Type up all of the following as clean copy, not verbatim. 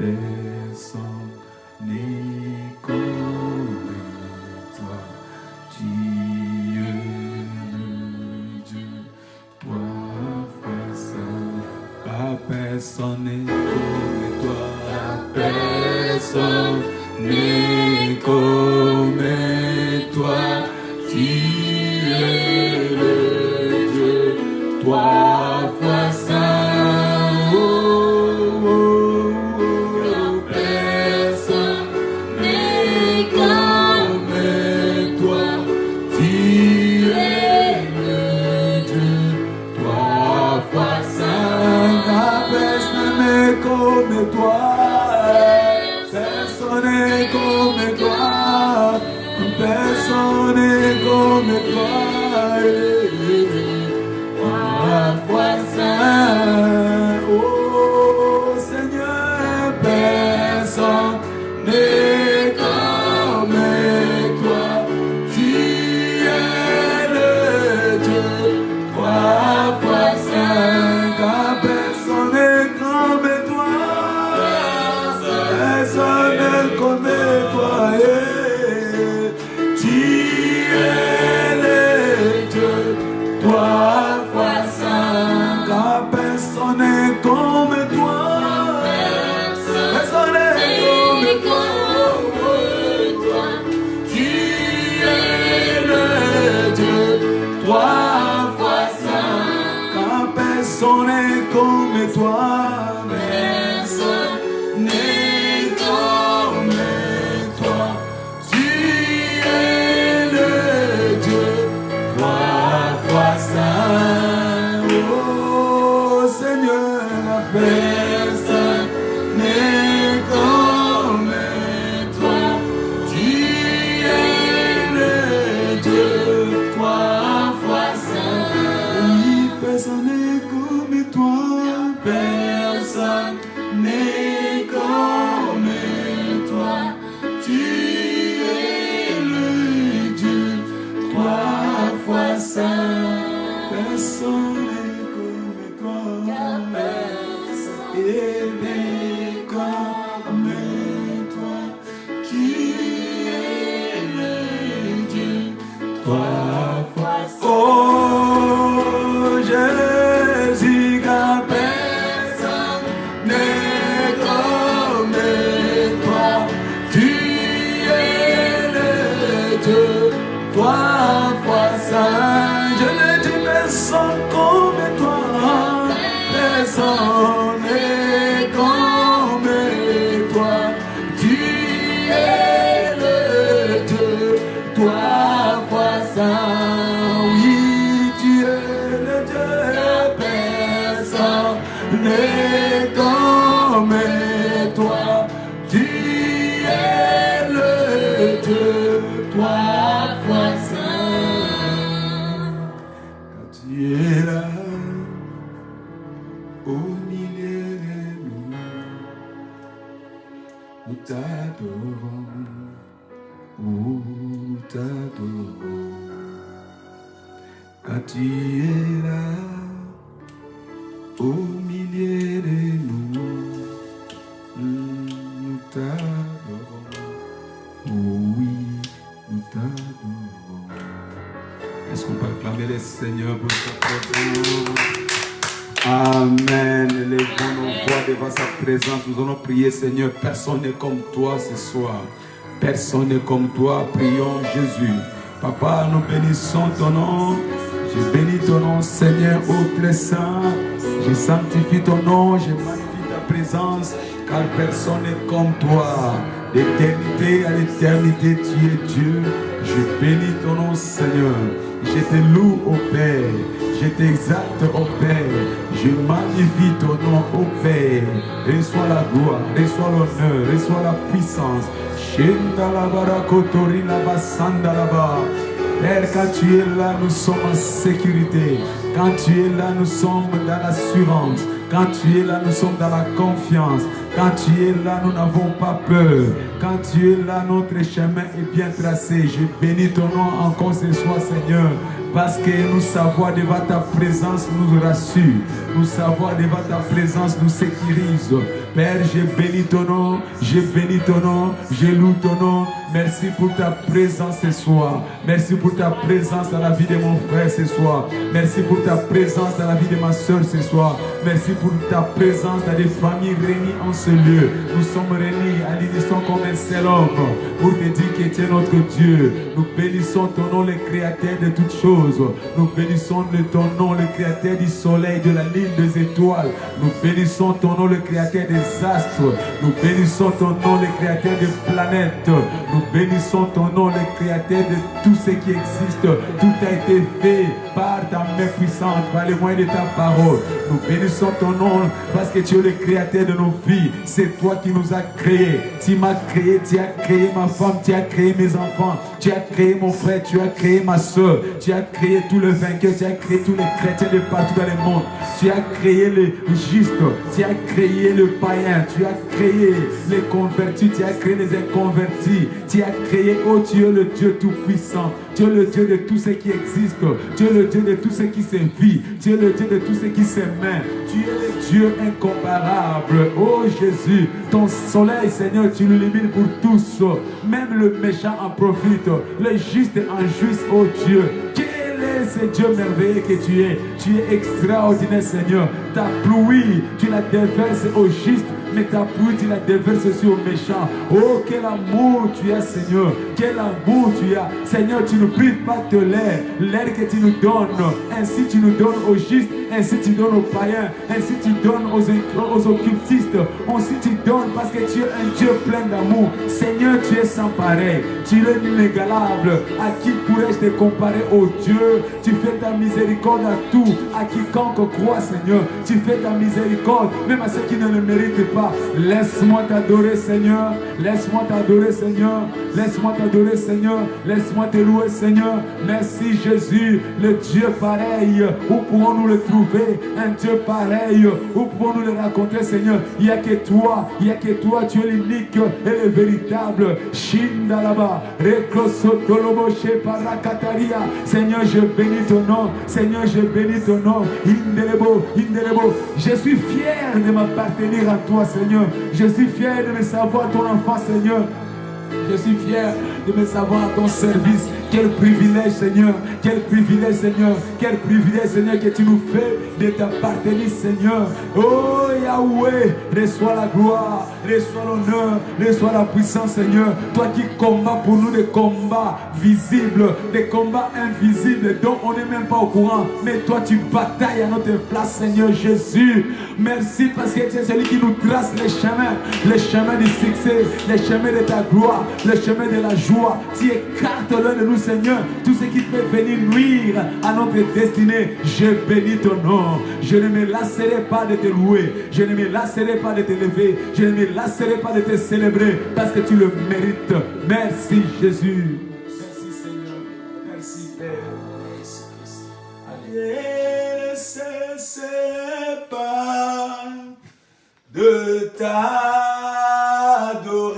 personne n'est comme toi. Tu es le Dieu, toi face à personne n'est comme toi. Personne n'est comme toi. Tu es le Dieu, toi face à personne n'est comme toi, toi saint, oh Seigneur, personne n'est comme toi, tu es le Dieu, toi saint, car personne n'est comme toi, personne n'est comme toi. Personne n'est comme toi, personne n'est comme toi. Tu es le Dieu, trois fois saint. Oh Seigneur, personne n'est comme toi. Tu es le Dieu, trois fois saint. Oui, personne n'est personne n'est comme toi, tu es le Dieu, trois fois saint. Personne n'est comme toi, personne n'est comme toi, tu es le Dieu, trois fois saint. Oh Jésus, trois fois saint, je ne dis personne comme toi, personne n'est comme toi, tu es le Dieu, trois fois saint, oui, tu es le Dieu, personne n'est comme toi, tu es le Dieu, trois fois saint. Quand tu es là, au milieu de nous t'adorons, nous t'adorons. Quand tu es là, au milieu de nous t'adorons, oui. Nous t'adorons. Est-ce qu'on peut acclamer les Seigneurs pour sa présence? Amen. Lèvons nos voix devant sa présence. Nous allons prier, Seigneur. Personne n'est comme toi ce soir. Personne n'est comme toi. Prions Jésus. Papa, nous bénissons ton nom. Je bénis ton nom, Seigneur, ô très saint. Je sanctifie ton nom. Je magnifie ta présence. Car personne n'est comme toi. D'éternité à l'éternité, tu es Dieu. Je bénis ton nom, Seigneur. Je te loue, ô Père. Je t'exalte, ô Père. Je magnifie ton nom, ô Père. Reçois la gloire, reçois l'honneur, reçois la puissance. Père, quand tu es là, nous sommes en sécurité. Quand tu es là, nous sommes dans l'assurance. Quand tu es là, nous sommes dans la confiance. Quand tu es là, nous n'avons pas peur. Quand tu es là, notre chemin est bien tracé. Je bénis ton nom encore ce soir, Seigneur. Parce que nous savons devant ta présence nous rassure. Nous savons devant ta présence nous sécurise. Père, je bénis ton nom, je bénis ton nom, je loue ton nom. Merci pour ta présence ce soir. Merci pour ta présence dans la vie de mon frère ce soir. Merci pour ta présence dans la vie de ma soeur ce soir. Merci pour ta présence dans les familles réunies en ce lieu. Nous sommes réunis à l'unisson comme un seul homme pour te dire que tu es notre Dieu. Nous bénissons ton nom, le créateur de toutes choses. Nous bénissons ton nom, le créateur du soleil, de la lune, des étoiles. Nous bénissons ton nom, le créateur des astres. Nous bénissons ton nom, le créateur des planètes. Nous bénissons ton nom, le créateur de tout ce qui existe. Tout a été fait par ta main puissante, par les moyens de ta parole. Nous bénissons ton nom parce que tu es le créateur de nos vies. C'est toi qui nous as créés. Tu m'as créé, tu as créé ma femme, tu as créé mes enfants, tu as créé mon frère, tu as créé ma soeur, tu as créé tous les vainqueurs, tu as créé tous les chrétiens de partout dans le monde. Tu as créé les justes, tu as créé le païen, tu as créé les convertis, tu as créé les inconvertis. Tu as créé, oh tu es le Dieu tout-puissant. Tu es le Dieu de tout ce qui existe. Tu es le Dieu de tout ce qui se vit. Tu es le Dieu de tout ce qui s'aime. Tu es le Dieu incomparable. Oh Jésus, ton soleil, Seigneur, tu l'illumines pour tous. Même le méchant en profite. Le juste en jouisse, oh Dieu. Quel est ce Dieu merveilleux que tu es? Tu es extraordinaire, Seigneur. Ta pluie, tu la déverses au juste. Mais ta pluie, tu la déverses aussi aux méchants. Oh, quel amour tu as, Seigneur. Quel amour tu as. Seigneur, tu ne prives pas de l'air que tu nous donnes. Ainsi, tu nous donnes aux justes. Ainsi, tu donnes aux païens. Ainsi, tu donnes aux occultistes. Ainsi, tu donnes parce que tu es un Dieu plein d'amour. Seigneur, tu es sans pareil. Tu es inégalable. À qui pourrais-je te comparer, oh Dieu? Tu fais ta miséricorde à tout. À quiconque croit, Seigneur. Tu fais ta miséricorde, même à ceux qui ne le méritent pas. Laisse-moi t'adorer, Seigneur. Laisse-moi t'adorer, Seigneur. Laisse-moi t'adorer, Seigneur. Laisse-moi te louer, Seigneur. Merci, Jésus. Le Dieu pareil, où pourrons-nous le trouver? Un Dieu pareil, où pouvons-nous le raconter, Seigneur? Il n'y a que toi. Il n'y a que toi. Tu es l'unique et le véritable. Shindalaba. Reklosotoloboshe parakataria. Seigneur, je bénis ton nom. Seigneur, je bénis ton nom. Indelebo, Indelebo. Je suis fier de m'appartenir à toi, Seigneur. Je suis fier de me savoir ton enfant, Seigneur. Je suis fier de me savoir à ton service. Quel privilège, Seigneur. Quel privilège, Seigneur. Quel privilège, Seigneur, que tu nous fais de t'appartenir, Seigneur. Oh Yahweh, reçois la gloire, reçois l'honneur, reçois la puissance, Seigneur. Toi qui combats pour nous des combats visibles, des combats invisibles dont on n'est même pas au courant. Mais toi, tu batailles à notre place, Seigneur Jésus. Merci parce que tu es celui qui nous trace les chemins du succès, les chemins de ta gloire, les chemins de la joie. Tu écartes l'un de nous, Seigneur, tout ce qui peut venir nuire à notre destinée. Je bénis ton nom. Je ne me lasserai pas de te louer. Je ne me lasserai pas de te lever. Je ne me lasserai pas de te célébrer parce que tu le mérites. Merci Jésus. Merci Seigneur. Merci Père. Ne cessez pas de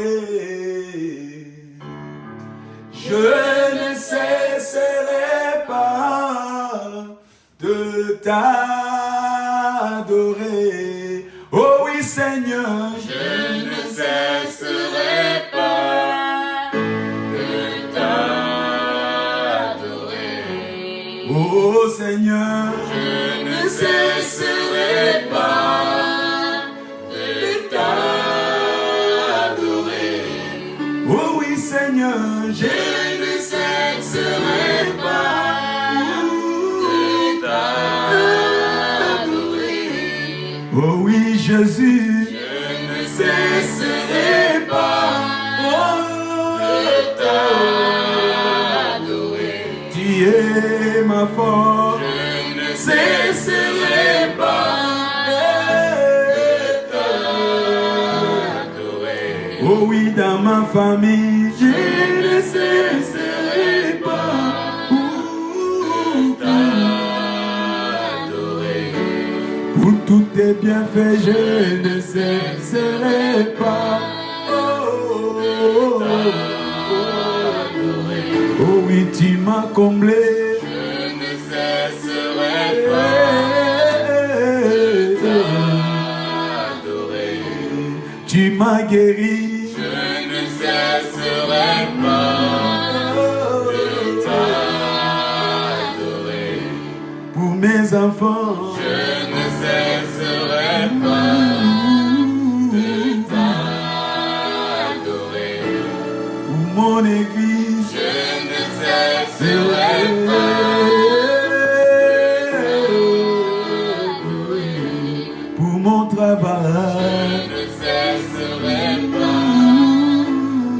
t'adorer. Je ne cesserai pas de t'adorer. Oh oui Seigneur, je ne cesserai pas de t'adorer. Oh Seigneur, je ne cesserai pas de t'adorer. oh oui Seigneur, Je ne cesserai pas de t'adorer. oh oui Jésus, Je ne cesserai pas de t'adorer. tu es ma force. Je ne cesserai pas de t'adorer. Oh oui, dans ma famille, Je ne cesserai pas de t'adorer. pour toute tes bienfaits, je ne cesserai pas. Oh oui, tu m'as comblé. Je ne cesserai pas de t'adorer. Tu m'as guéri. Je ne cesserai pas de t'adorer. Pour mes enfants, Je ne cesserai pas de t'adorer. pour mon église, Je ne cesserai pas pour mon travail. Je ne cesserai pas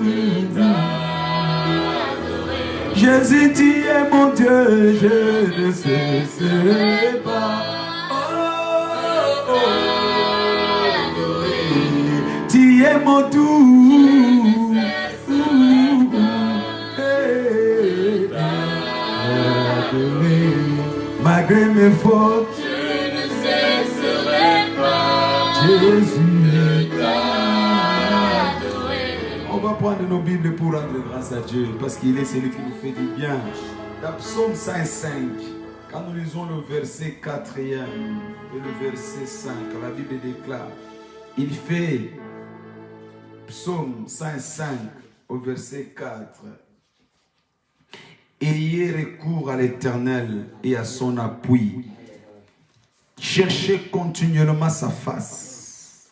de t'adorer. Jésus, tu es mon Dieu, je ne cesserai pas. Tu es mon tout. Malgré mes fautes, Je ne cesserai pas Jésus. de t'adorer. On va prendre nos Bibles pour rendre grâce à Dieu, parce qu'il est celui qui nous fait du bien. Dans Psaume 105, quand nous lisons le verset 4e et le verset 5, la Bible déclare, il fait, Psaume 105 au verset 4, ayez recours à l'Éternel et à son appui. Cherchez continuellement sa face.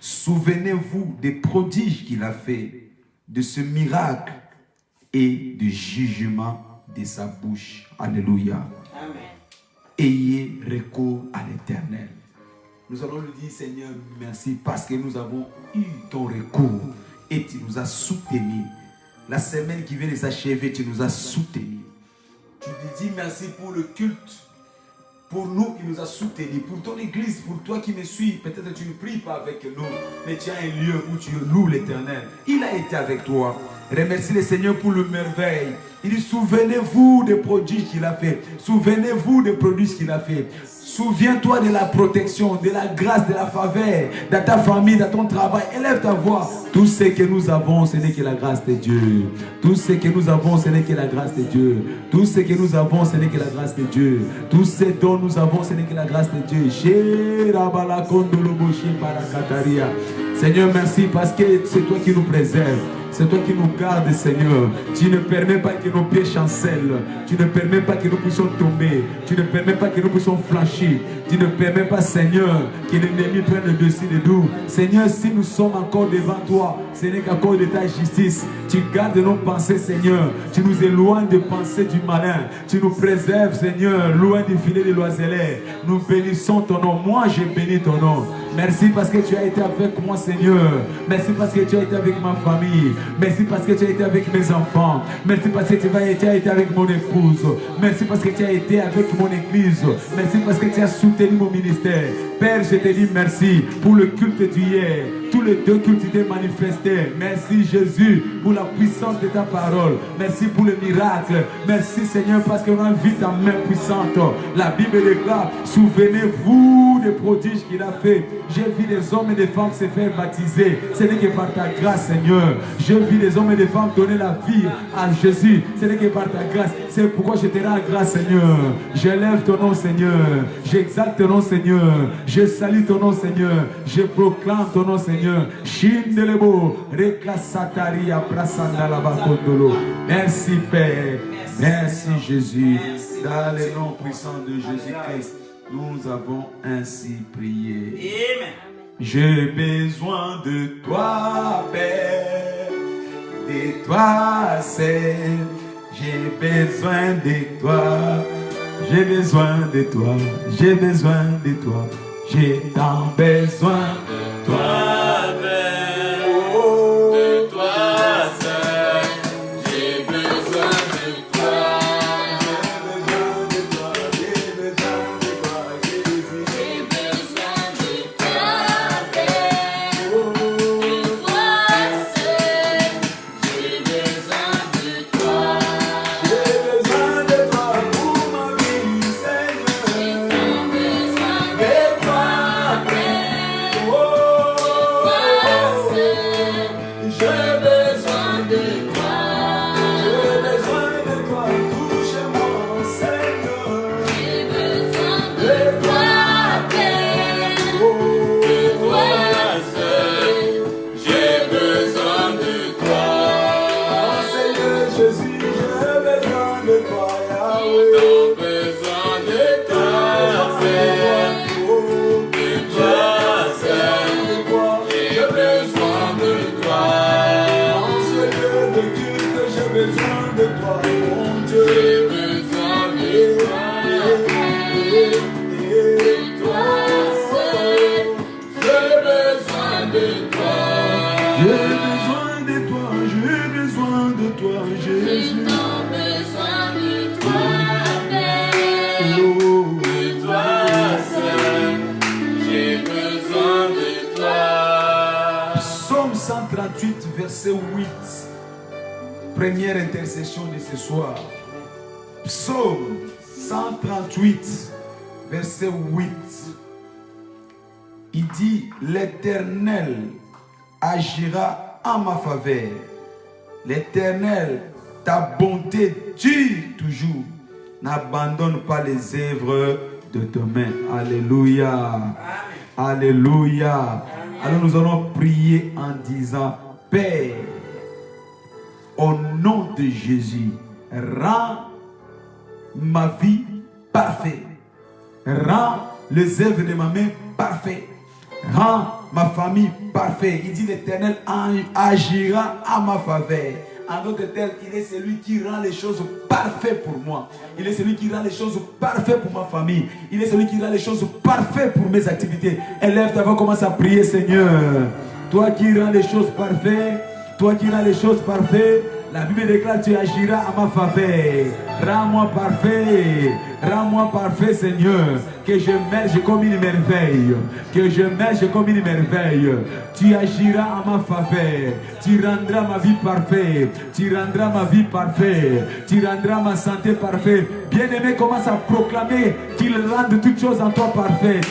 Souvenez-vous des prodiges qu'il a fait, de ce miracle et du jugement de sa bouche. Alléluia. Amen. Ayez recours à l'Éternel. Nous allons lui dire, Seigneur, merci parce que nous avons eu ton recours et tu nous as soutenus. La semaine qui vient de s'achever, tu nous as soutenus. Tu lui dis merci pour le culte. Pour nous, il nous a soutenus. Pour ton église, pour toi qui me suis, peut-être tu ne pries pas avec nous, mais tu as un lieu où tu loues l'Éternel. Il a été avec toi. Remercie le Seigneur pour le merveille. Il dit, souvenez-vous des prodiges qu'il a fait. Souvenez-vous des prodiges qu'il a fait. Souviens-toi de la protection, de la grâce, de la faveur, dans ta famille, dans ton travail. Élève ta voix. Tout ce que nous avons, ce n'est que la grâce de Dieu. Tout ce que nous avons, ce n'est que la grâce de Dieu. Tout ce que nous avons, ce n'est que la grâce de Dieu. Tout ce dont nous avons, ce n'est que la grâce de Dieu. Seigneur, merci parce que c'est toi qui nous préserves. C'est toi qui nous gardes, Seigneur. Tu ne permets pas que nos pieds chancellent. Tu ne permets pas que nous puissions tomber. Tu ne permets pas que nous puissions flanchir. Tu ne permets pas, Seigneur, que l'ennemi prenne le dessus de nous. Seigneur, si nous sommes encore devant toi, ce n'est qu'à cause de ta justice. Tu gardes nos pensées, Seigneur. Tu nous éloignes des pensées du malin. Tu nous préserves, Seigneur, loin du filet de l'oiseleur. Nous bénissons ton nom. Moi, je bénis ton nom. Merci parce que tu as été avec moi, Seigneur. Merci parce que tu as été avec ma famille. Merci parce que tu as été avec mes enfants. Merci parce que tu as été avec mon épouse. Merci parce que tu as été avec mon église. Merci parce que tu as soutenu mon ministère. Père, je te dis merci pour le culte d'hier. Tous les deux cultes étaient manifestés. Merci Jésus pour la puissance de ta parole. Merci pour le miracle. Merci Seigneur parce qu'on a vu ta main puissante. La Bible déclare, souvenez-vous des prodiges qu'il a fait. J'ai vu les hommes et les femmes se faire baptiser. Ce n'est que par ta grâce, Seigneur. J'ai vu les hommes et les femmes donner la vie à Jésus. Ce n'est que par ta grâce. C'est pourquoi je te rends grâce, Seigneur. J'élève ton nom, Seigneur. J'exalte ton nom, Seigneur. Je salue ton nom, Seigneur. Je proclame ton nom, Seigneur. Shindelebo, Rekasatari, Abrasandalabakondolo. Merci, Père. Merci, Jésus. Dans le nom puissant de Jésus-Christ, nous avons ainsi prié. Amen. J'ai besoin de toi, Père, de toi, seul. J'ai besoin de toi, j'ai besoin de toi, j'ai besoin de toi, j'ai tant besoin de toi. De toi seul, j'ai besoin de toi. J'ai besoin de toi, Jésus. J'ai besoin de toi, Père. De toi seul, j'ai besoin de toi. J'ai besoin de toi pour ma vie, J'ai Seigneur. tant besoin de toi. besoin de toi, mon Dieu. J'ai besoin de toi, de toi seul. J'ai besoin de toi. J'ai besoin de toi, j'ai besoin de toi, J'ai Jésus. tant besoin de toi, Père. Oh. De toi seul. J'ai besoin de toi. Psaume 138, verset 8. Première intercession de ce soir. Psaume 138, verset 8. Il dit, l'Éternel agira en ma faveur. L'Éternel, ta bonté dure toujours. N'abandonne pas les œuvres de tes mains. Alléluia. Alléluia. Alors nous allons prier en disant, Père, au nom de Jésus, rends ma vie parfaite. Rends les œuvres de ma main parfaites. Rends ma famille parfaite. Il dit l'Éternel agira à ma faveur. En d'autres termes, il est celui qui rend les choses parfaites pour moi. Il est celui qui rend les choses parfaites pour ma famille. Il est celui qui rend les choses parfaites pour mes activités. Élève ta voix, commence à prier, Seigneur. Toi qui rends les choses parfaites, toi qui rends les choses parfaites, la Bible déclare, tu agiras à ma faveur. Rends-moi parfait, Seigneur. Que je merge comme une merveille. Que je merge comme une merveille. Tu agiras à ma faveur. Tu rendras ma vie parfaite. Tu rendras ma vie parfaite. Tu rendras ma santé parfaite. Bien-aimé, commence à proclamer qu'il rende toutes choses en toi parfaites.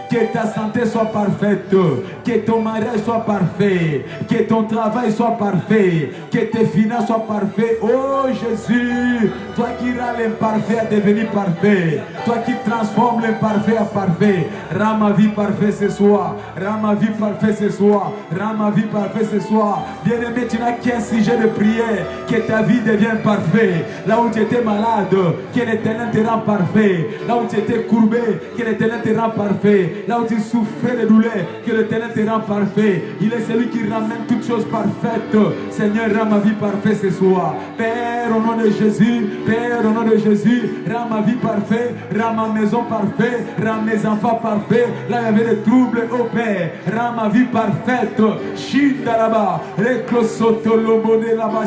Que ta santé soit parfaite. Que ton mariage soit parfait. Que ton travail soit parfait. Que tes finances soient parfaites. Oh Jésus, toi qui rends l'imparfait à devenir parfait. Toi qui transformes l'imparfait en parfait. Rends ma vie parfaite ce soir. Rends ma vie parfaite ce soir. Rends ma vie parfaite ce soir. Bien-aimé, tu n'as qu'un sujet de prière. Que ta vie devienne parfaite. Là où tu étais malade, que l'Éternel te rend parfait. Là où tu étais courbé, que l'Éternel te rend parfait. Là où tu souffrais de douleur, que l'Éternel te rend parfait. Il est celui qui ramène toutes choses parfaites. Seigneur, rends ma vie parfaite ce soir. Père, au nom de Jésus, Père, au nom de Jésus, rends ma vie parfaite, rends ma maison parfaite, rends mes enfants parfaits. Là, il y avait des troubles, oh Père, rends ma vie parfaite. Shindaraba, Reklosotolobode là-bas,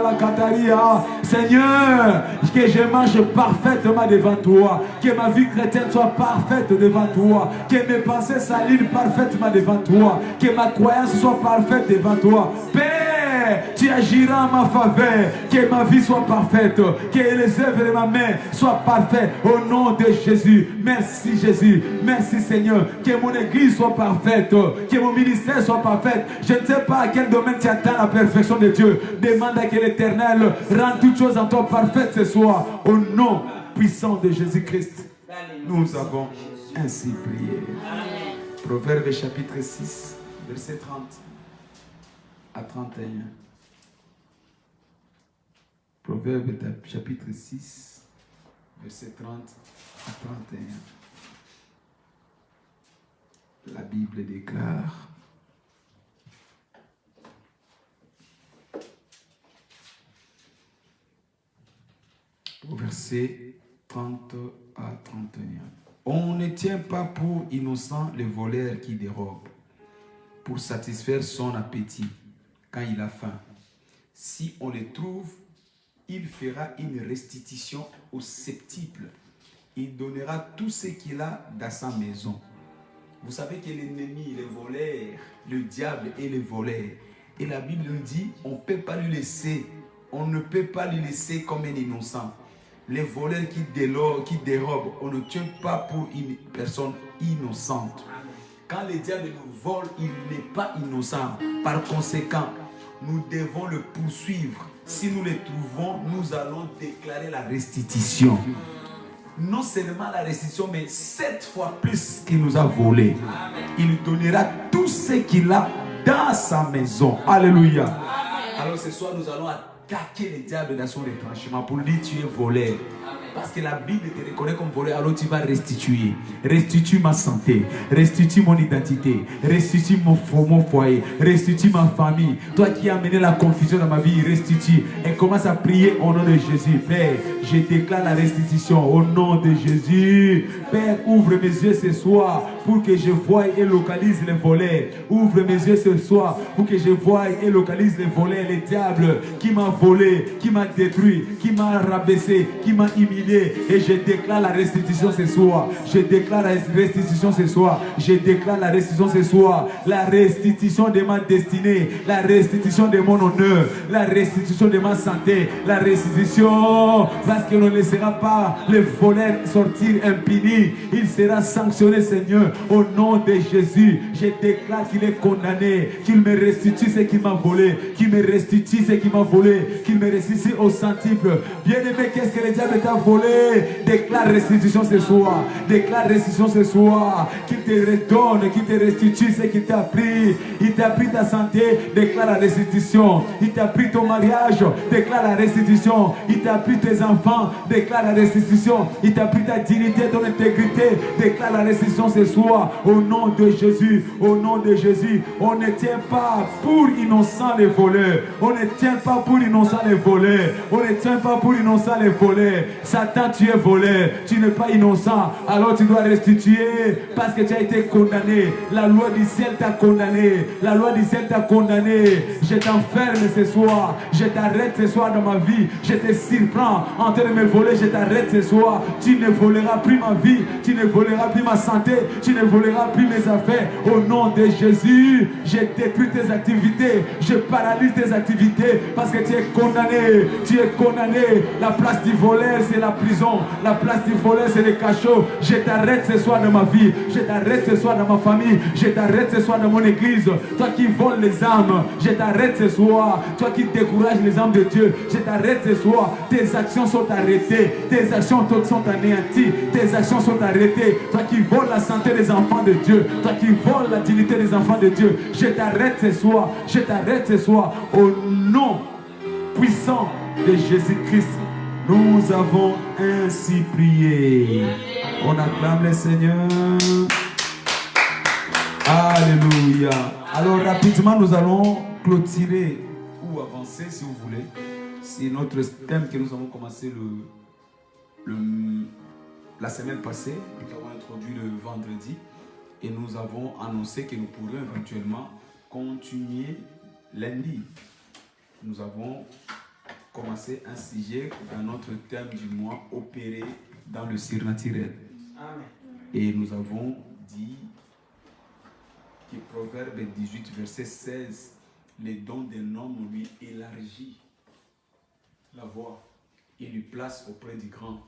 la Kataria. Seigneur, que je marche parfaitement devant toi, que ma vie chrétienne soit parfaite devant toi, que mes pensées s'alignent parfaitement devant toi, que ma croyance soit parfaite devant toi. Père, tu agiras en ma faveur, que ma vie soit parfaite, que les œuvres de ma main soient parfaites au nom de Jésus. Merci Jésus, merci Seigneur, que mon église soit parfaite, que mon ministère soit parfait. Je ne sais pas à quel domaine tu attends la perfection de Dieu. Demande à que l'Éternel rende toutes choses en toi parfaites ce soir, au nom puissant de Jésus-Christ. Nous avons ainsi prié. Proverbe chapitre 6, verset 30 à 31. Proverbe chapitre 6, verset 30 à 31. La Bible déclare: au verset 30 à 31. On ne tient pas pour innocent le voleur qui dérobe, pour satisfaire son appétit quand il a faim. Si on le trouve, il fera une restitution au septuple. Il donnera tout ce qu'il a dans sa maison. Vous savez que l'ennemi, le voleur, le diable est le voleur. Et la Bible nous dit, on ne peut pas lui laisser, on ne peut pas lui laisser comme un innocent. Les voleurs qui dérobent, on ne tient pas pour une personne innocente. Quand le diable nous vole, il n'est pas innocent. Par conséquent, nous devons le poursuivre. Si nous le trouvons, nous allons déclarer la restitution. Non seulement la restitution, mais 7 fois plus qu'il nous a volé. Il nous donnera tout ce qu'il a dans sa maison. Alléluia. Alors ce soir, nous allons attaquer le diable dans son retranchement pour lui dire tu es volé. Parce que la Bible te reconnaît comme voleur, alors tu vas restituer. Restitue ma santé, restitue mon identité, restitue mon foyer, restitue ma famille. Toi qui as amené la confusion dans ma vie, restitue. Et commence à prier au nom de Jésus. Père, je déclare la restitution au nom de Jésus. Père, ouvre mes yeux ce soir pour que je voie et localise les volets. Ouvre mes yeux ce soir pour que je voie et localise les volets, les diables qui m'a volé, qui m'a détruit, qui m'a rabaissé, qui m'a humilié. Et je déclare la restitution ce soir. Je déclare la restitution ce soir. Je déclare la restitution ce soir. La restitution de ma destinée, la restitution de mon honneur, la restitution de ma santé, la restitution, parce qu'on ne laissera pas le voleur sortir impuni. Il sera sanctionné, Seigneur, au nom de Jésus. Je déclare qu'il est condamné, qu'il me restitue ce qu'il m'a volé, qu'il me restitue ce qu'il m'a volé, qu'il me restitue au centuple. Bien-aimé, qu'est-ce que le diable t'a volé? Déclare restitution ce soir. Déclare restitution ce soir. Qu'il te redonne, qu'il te restitue ce qu'il t'a pris. Il t'a pris ta santé, déclare la restitution. Il t'a pris ton mariage, déclare la restitution. Il t'a pris tes enfants, déclare la restitution. Il t'a pris ta dignité, ton intégrité, déclare la restitution ce soir. Au nom de Jésus, au nom de Jésus. On ne tient pas pour innocents les voleurs. On ne tient pas pour innocents les voleurs. On ne tient pas pour innocents les voleurs. Satan, tu es voleur. Tu n'es pas innocent. Alors tu dois restituer parce que tu as été condamné. La loi du ciel t'a condamné. La loi du ciel t'a condamné. Je t'enferme ce soir. Je t'arrête ce soir dans ma vie. Je te surprends en train de me voler. Je t'arrête ce soir. Tu ne voleras plus ma vie. Tu ne voleras plus ma santé. Tu ne voleras plus mes affaires. Au nom de Jésus, je détruis tes activités. Je paralyse tes activités parce que tu es condamné. Tu es condamné. La place du voleur, c'est la prison. La place du voleur, c'est le cachot. Je t'arrête ce soir dans ma vie. Je t'arrête ce soir dans ma famille. Je t'arrête ce soir dans mon église. Toi qui voles les âmes, je t'arrête ce soir. Toi qui décourages les âmes de Dieu, je t'arrête ce soir. Tes actions sont arrêtées. Tes actions sont anéanties. Tes actions sont arrêtées. Toi qui voles la santé des enfants de Dieu. Toi qui voles la dignité des enfants de Dieu. Je t'arrête ce soir. Je t'arrête ce soir. Au nom puissant de Jésus-Christ, nous avons ainsi prié. On acclame le Seigneur. Alléluia. Alors rapidement, nous allons clôturer ou avancer si vous voulez. C'est notre thème que nous avons commencé la semaine passée. Nous avons introduit le vendredi et nous avons annoncé que nous pourrions éventuellement continuer lundi. Nous avons commencé un sujet dans notre thème du mois, opérer dans le surnaturel. Amen. Et nous avons dit que Proverbe 18, verset 16, les dons d'un homme lui élargit la voie et lui place auprès du grand.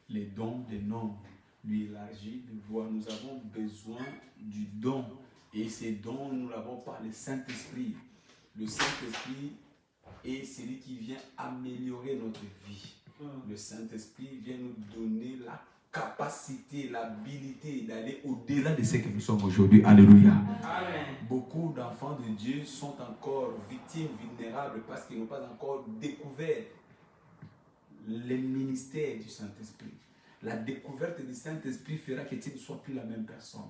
Les dons d'un homme lui élargit la voie. Nous avons besoin du don. Et ces dons, nous l'avons par le Saint-Esprit. Le Saint-Esprit est celui qui vient améliorer notre vie. Le Saint-Esprit vient nous donner la capacité, l'habilité d'aller au-delà de ce que nous sommes aujourd'hui. Alléluia. Amen. Beaucoup d'enfants de Dieu sont encore victimes, vulnérables, parce qu'ils n'ont pas encore découvert le ministère du Saint-Esprit. La découverte du Saint-Esprit fera que tu ne sois plus la même personne.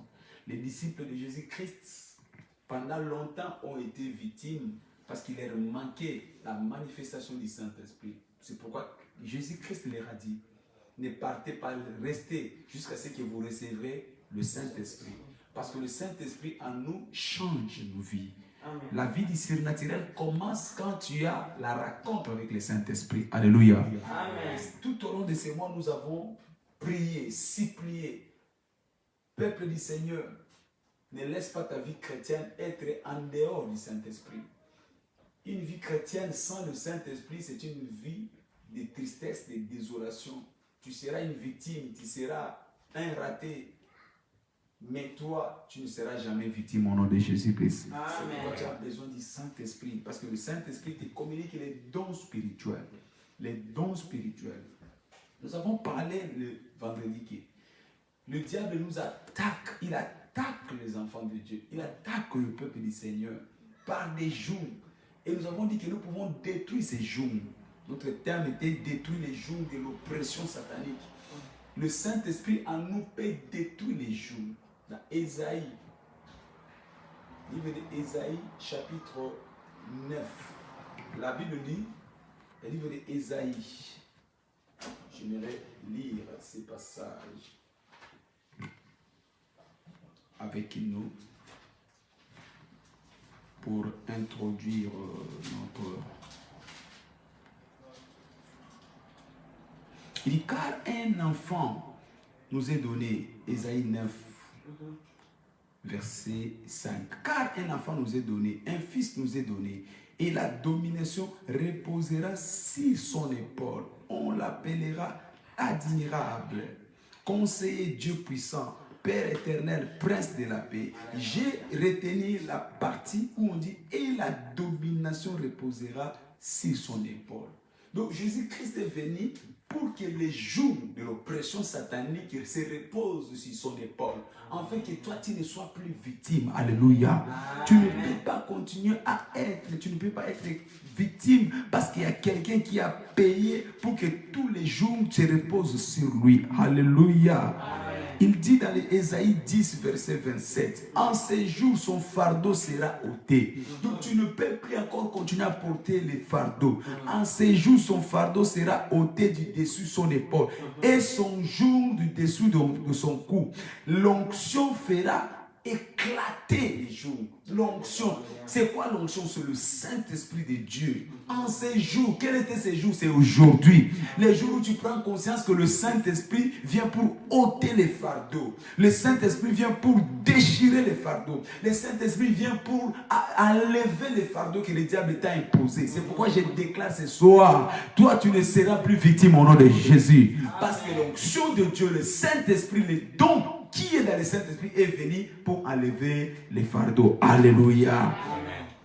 Les disciples de Jésus-Christ, pendant longtemps, ont été victimes parce qu'il leur manquait la manifestation du Saint-Esprit. C'est pourquoi Jésus-Christ leur a dit, ne partez pas, restez jusqu'à ce que vous recevrez le Saint-Esprit. Parce que le Saint-Esprit en nous change nos vies. Amen. La vie du surnaturel commence quand tu as la rencontre avec le Saint-Esprit. Alléluia. Amen. Tout au long de ces mois, nous avons prié, supplié. Peuple du Seigneur, ne laisse pas ta vie chrétienne être en dehors du Saint-Esprit. Une vie chrétienne sans le Saint-Esprit, c'est une vie de tristesse, de désolation. Tu seras une victime, tu seras un raté. Mais toi, tu ne seras jamais victime au nom de Jésus-Christ. C'est pourquoi tu as besoin du Saint-Esprit. Parce que le Saint-Esprit te communique les dons spirituels. Les dons spirituels. Nous avons parlé le vendredi que le diable nous attaque. Il attaque les enfants de Dieu. Il attaque le peuple du Seigneur par des jours. Et nous avons dit que nous pouvons détruire ces jours. Notre terme était détruire les jours de l'oppression satanique. Le Saint-Esprit en nous peut détruire les jours. Dans Ésaïe, livre d'Ésaïe, chapitre 9. La Bible dit, le livre d'Ésaïe. J'aimerais lire ces passages avec nous pour introduire notre... Il dit, car un enfant nous est donné, Ésaïe 9, verset 5. Car un enfant nous est donné, un fils nous est donné, et la domination reposera sur son épaule. On l'appellera admirable, conseiller Dieu puissant, Père éternel, prince de la paix. J'ai retenu la partie où on dit, et la domination reposera sur son épaule. Donc Jésus-Christ est venu pour que les jours de l'oppression satanique se reposent sur son épaule, afin que toi tu ne sois plus victime. Alléluia. Tu ne peux pas continuer à être, tu ne peux pas être victime parce qu'il y a quelqu'un qui a payé pour que tous les jours se reposent sur lui. Alléluia. Il dit dans les Ésaïe 10, verset 27, en ces jours, son fardeau sera ôté. Donc tu ne peux plus encore continuer à porter les fardeaux. En ces jours, son fardeau sera ôté du dessus son épaule et son joug du dessous de son cou. L'onction fera éclater les jours. L'onction, c'est quoi l'onction? C'est le Saint-Esprit de Dieu. En ces jours, quels étaient ces jours? C'est aujourd'hui. Les jours où tu prends conscience que le Saint-Esprit vient pour ôter les fardeaux. Le Saint-Esprit vient pour déchirer les fardeaux. Le Saint-Esprit vient pour enlever les fardeaux que le diable t'a imposés. C'est pourquoi je déclare ce soir, toi tu ne seras plus victime au nom de Jésus. Parce que l'onction de Dieu, le Saint-Esprit, les dons qui est dans le Saint-Esprit est venu pour enlever les fardeaux. Alléluia.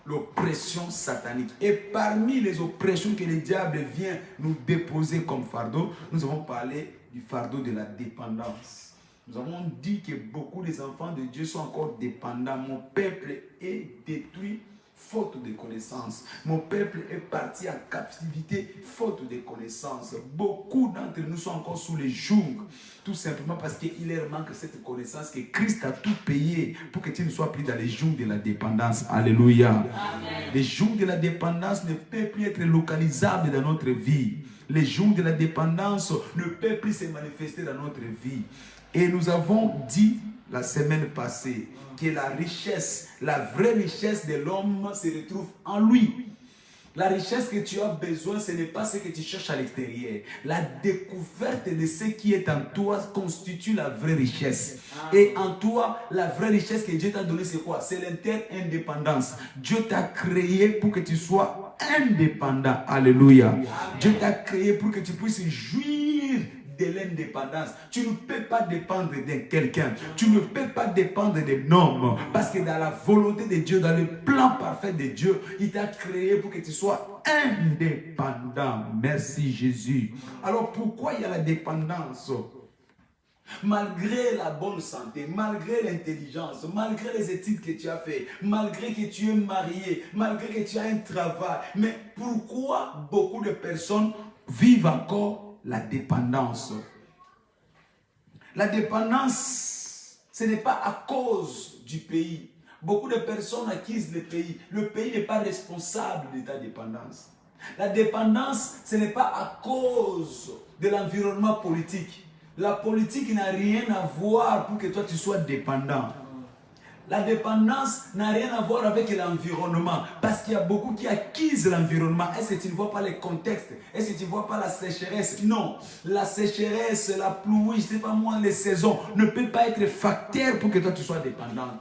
L'oppression satanique. Et parmi les oppressions que le diable vient nous déposer comme fardeau, nous avons parlé du fardeau de la dépendance. Nous avons dit que beaucoup des enfants de Dieu sont encore dépendants. Mon peuple est détruit faute de connaissances. Mon peuple est parti en captivité faute de connaissances. Beaucoup d'entre nous sont encore sous les jougs, tout simplement parce qu'il leur manque cette connaissance que Christ a tout payé pour que tu ne sois plus dans les jougs de la dépendance. Alléluia. Amen. Les jougs de la dépendance ne peuvent plus être localisables dans notre vie. Les jougs de la dépendance ne peuvent plus se manifester dans notre vie. Et nous avons dit la semaine passée que la richesse, la vraie richesse de l'homme se retrouve en lui. La richesse que tu as besoin, ce n'est pas ce que tu cherches à l'extérieur. La découverte de ce qui est en toi constitue la vraie richesse. Et en toi, la vraie richesse que Dieu t'a donnée, c'est quoi? C'est l'interdépendance. Dieu t'a créé pour que tu sois indépendant. Alléluia. Amen. Dieu t'a créé pour que tu puisses jouir de l'indépendance. Tu ne peux pas dépendre de quelqu'un. Tu ne peux pas dépendre d'un homme. Parce que dans la volonté de Dieu, dans le plan parfait de Dieu, il t'a créé pour que tu sois indépendant. Merci Jésus. Alors pourquoi il y a la dépendance? Malgré la bonne santé, malgré l'intelligence, malgré les études que tu as fait, malgré que tu es marié, malgré que tu as un travail, mais pourquoi beaucoup de personnes vivent encore la dépendance? La dépendance, ce n'est pas à cause du pays. Beaucoup de personnes acquisent le pays. Le pays n'est pas responsable de ta dépendance. La dépendance, ce n'est pas à cause de l'environnement politique. La politique n'a rien à voir pour que toi tu sois dépendant. La dépendance n'a rien à voir avec l'environnement. Parce qu'il y a beaucoup qui acquisent l'environnement. Est-ce que tu ne vois pas les contextes? Est-ce que tu ne vois pas la sécheresse? Non. La sécheresse, la pluie, je ne sais pas moi, les saisons ne peut pas être facteur pour que toi tu sois dépendant.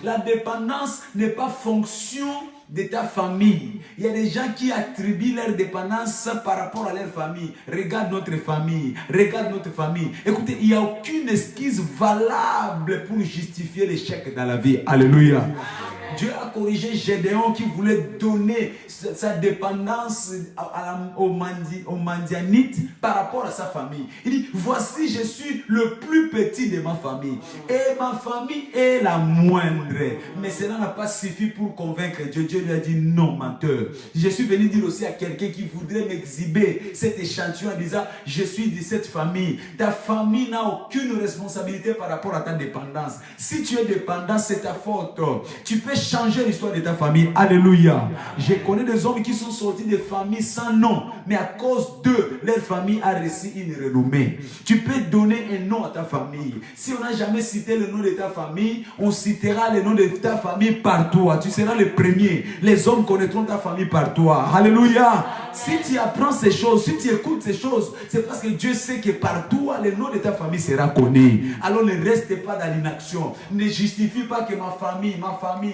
La dépendance n'est pas fonction de ta famille. Il y a des gens qui attribuent leur dépendance par rapport à leur famille. Regarde notre famille. Regarde notre famille. Écoutez, il n'y a aucune excuse valable pour justifier l'échec dans la vie. Alléluia. Dieu a corrigé Gédéon qui voulait donner sa dépendance aux Mandianites par rapport à sa famille. Il dit, voici, je suis le plus petit de ma famille. Et ma famille est la moindre. Mais cela n'a pas suffi pour convaincre Dieu. Dieu lui a dit, non, menteur. Je suis venu dire aussi à quelqu'un qui voudrait m'exhiber cet échantillon en disant, je suis de cette famille. Ta famille n'a aucune responsabilité par rapport à ta dépendance. Si tu es dépendant, c'est ta faute. Tu peux changer l'histoire de ta famille. Alléluia. Je connais des hommes qui sont sortis de familles sans nom, mais à cause d'eux, leur famille a reçu une renommée. Tu peux donner un nom à ta famille. Si on n'a jamais cité le nom de ta famille, on citera le nom de ta famille par toi. Tu seras le premier. Les hommes connaîtront ta famille par toi. Alléluia. Si tu apprends ces choses, si tu écoutes ces choses, c'est parce que Dieu sait que par toi, le nom de ta famille sera connu. Alors ne reste pas dans l'inaction. Ne justifie pas que ma famille,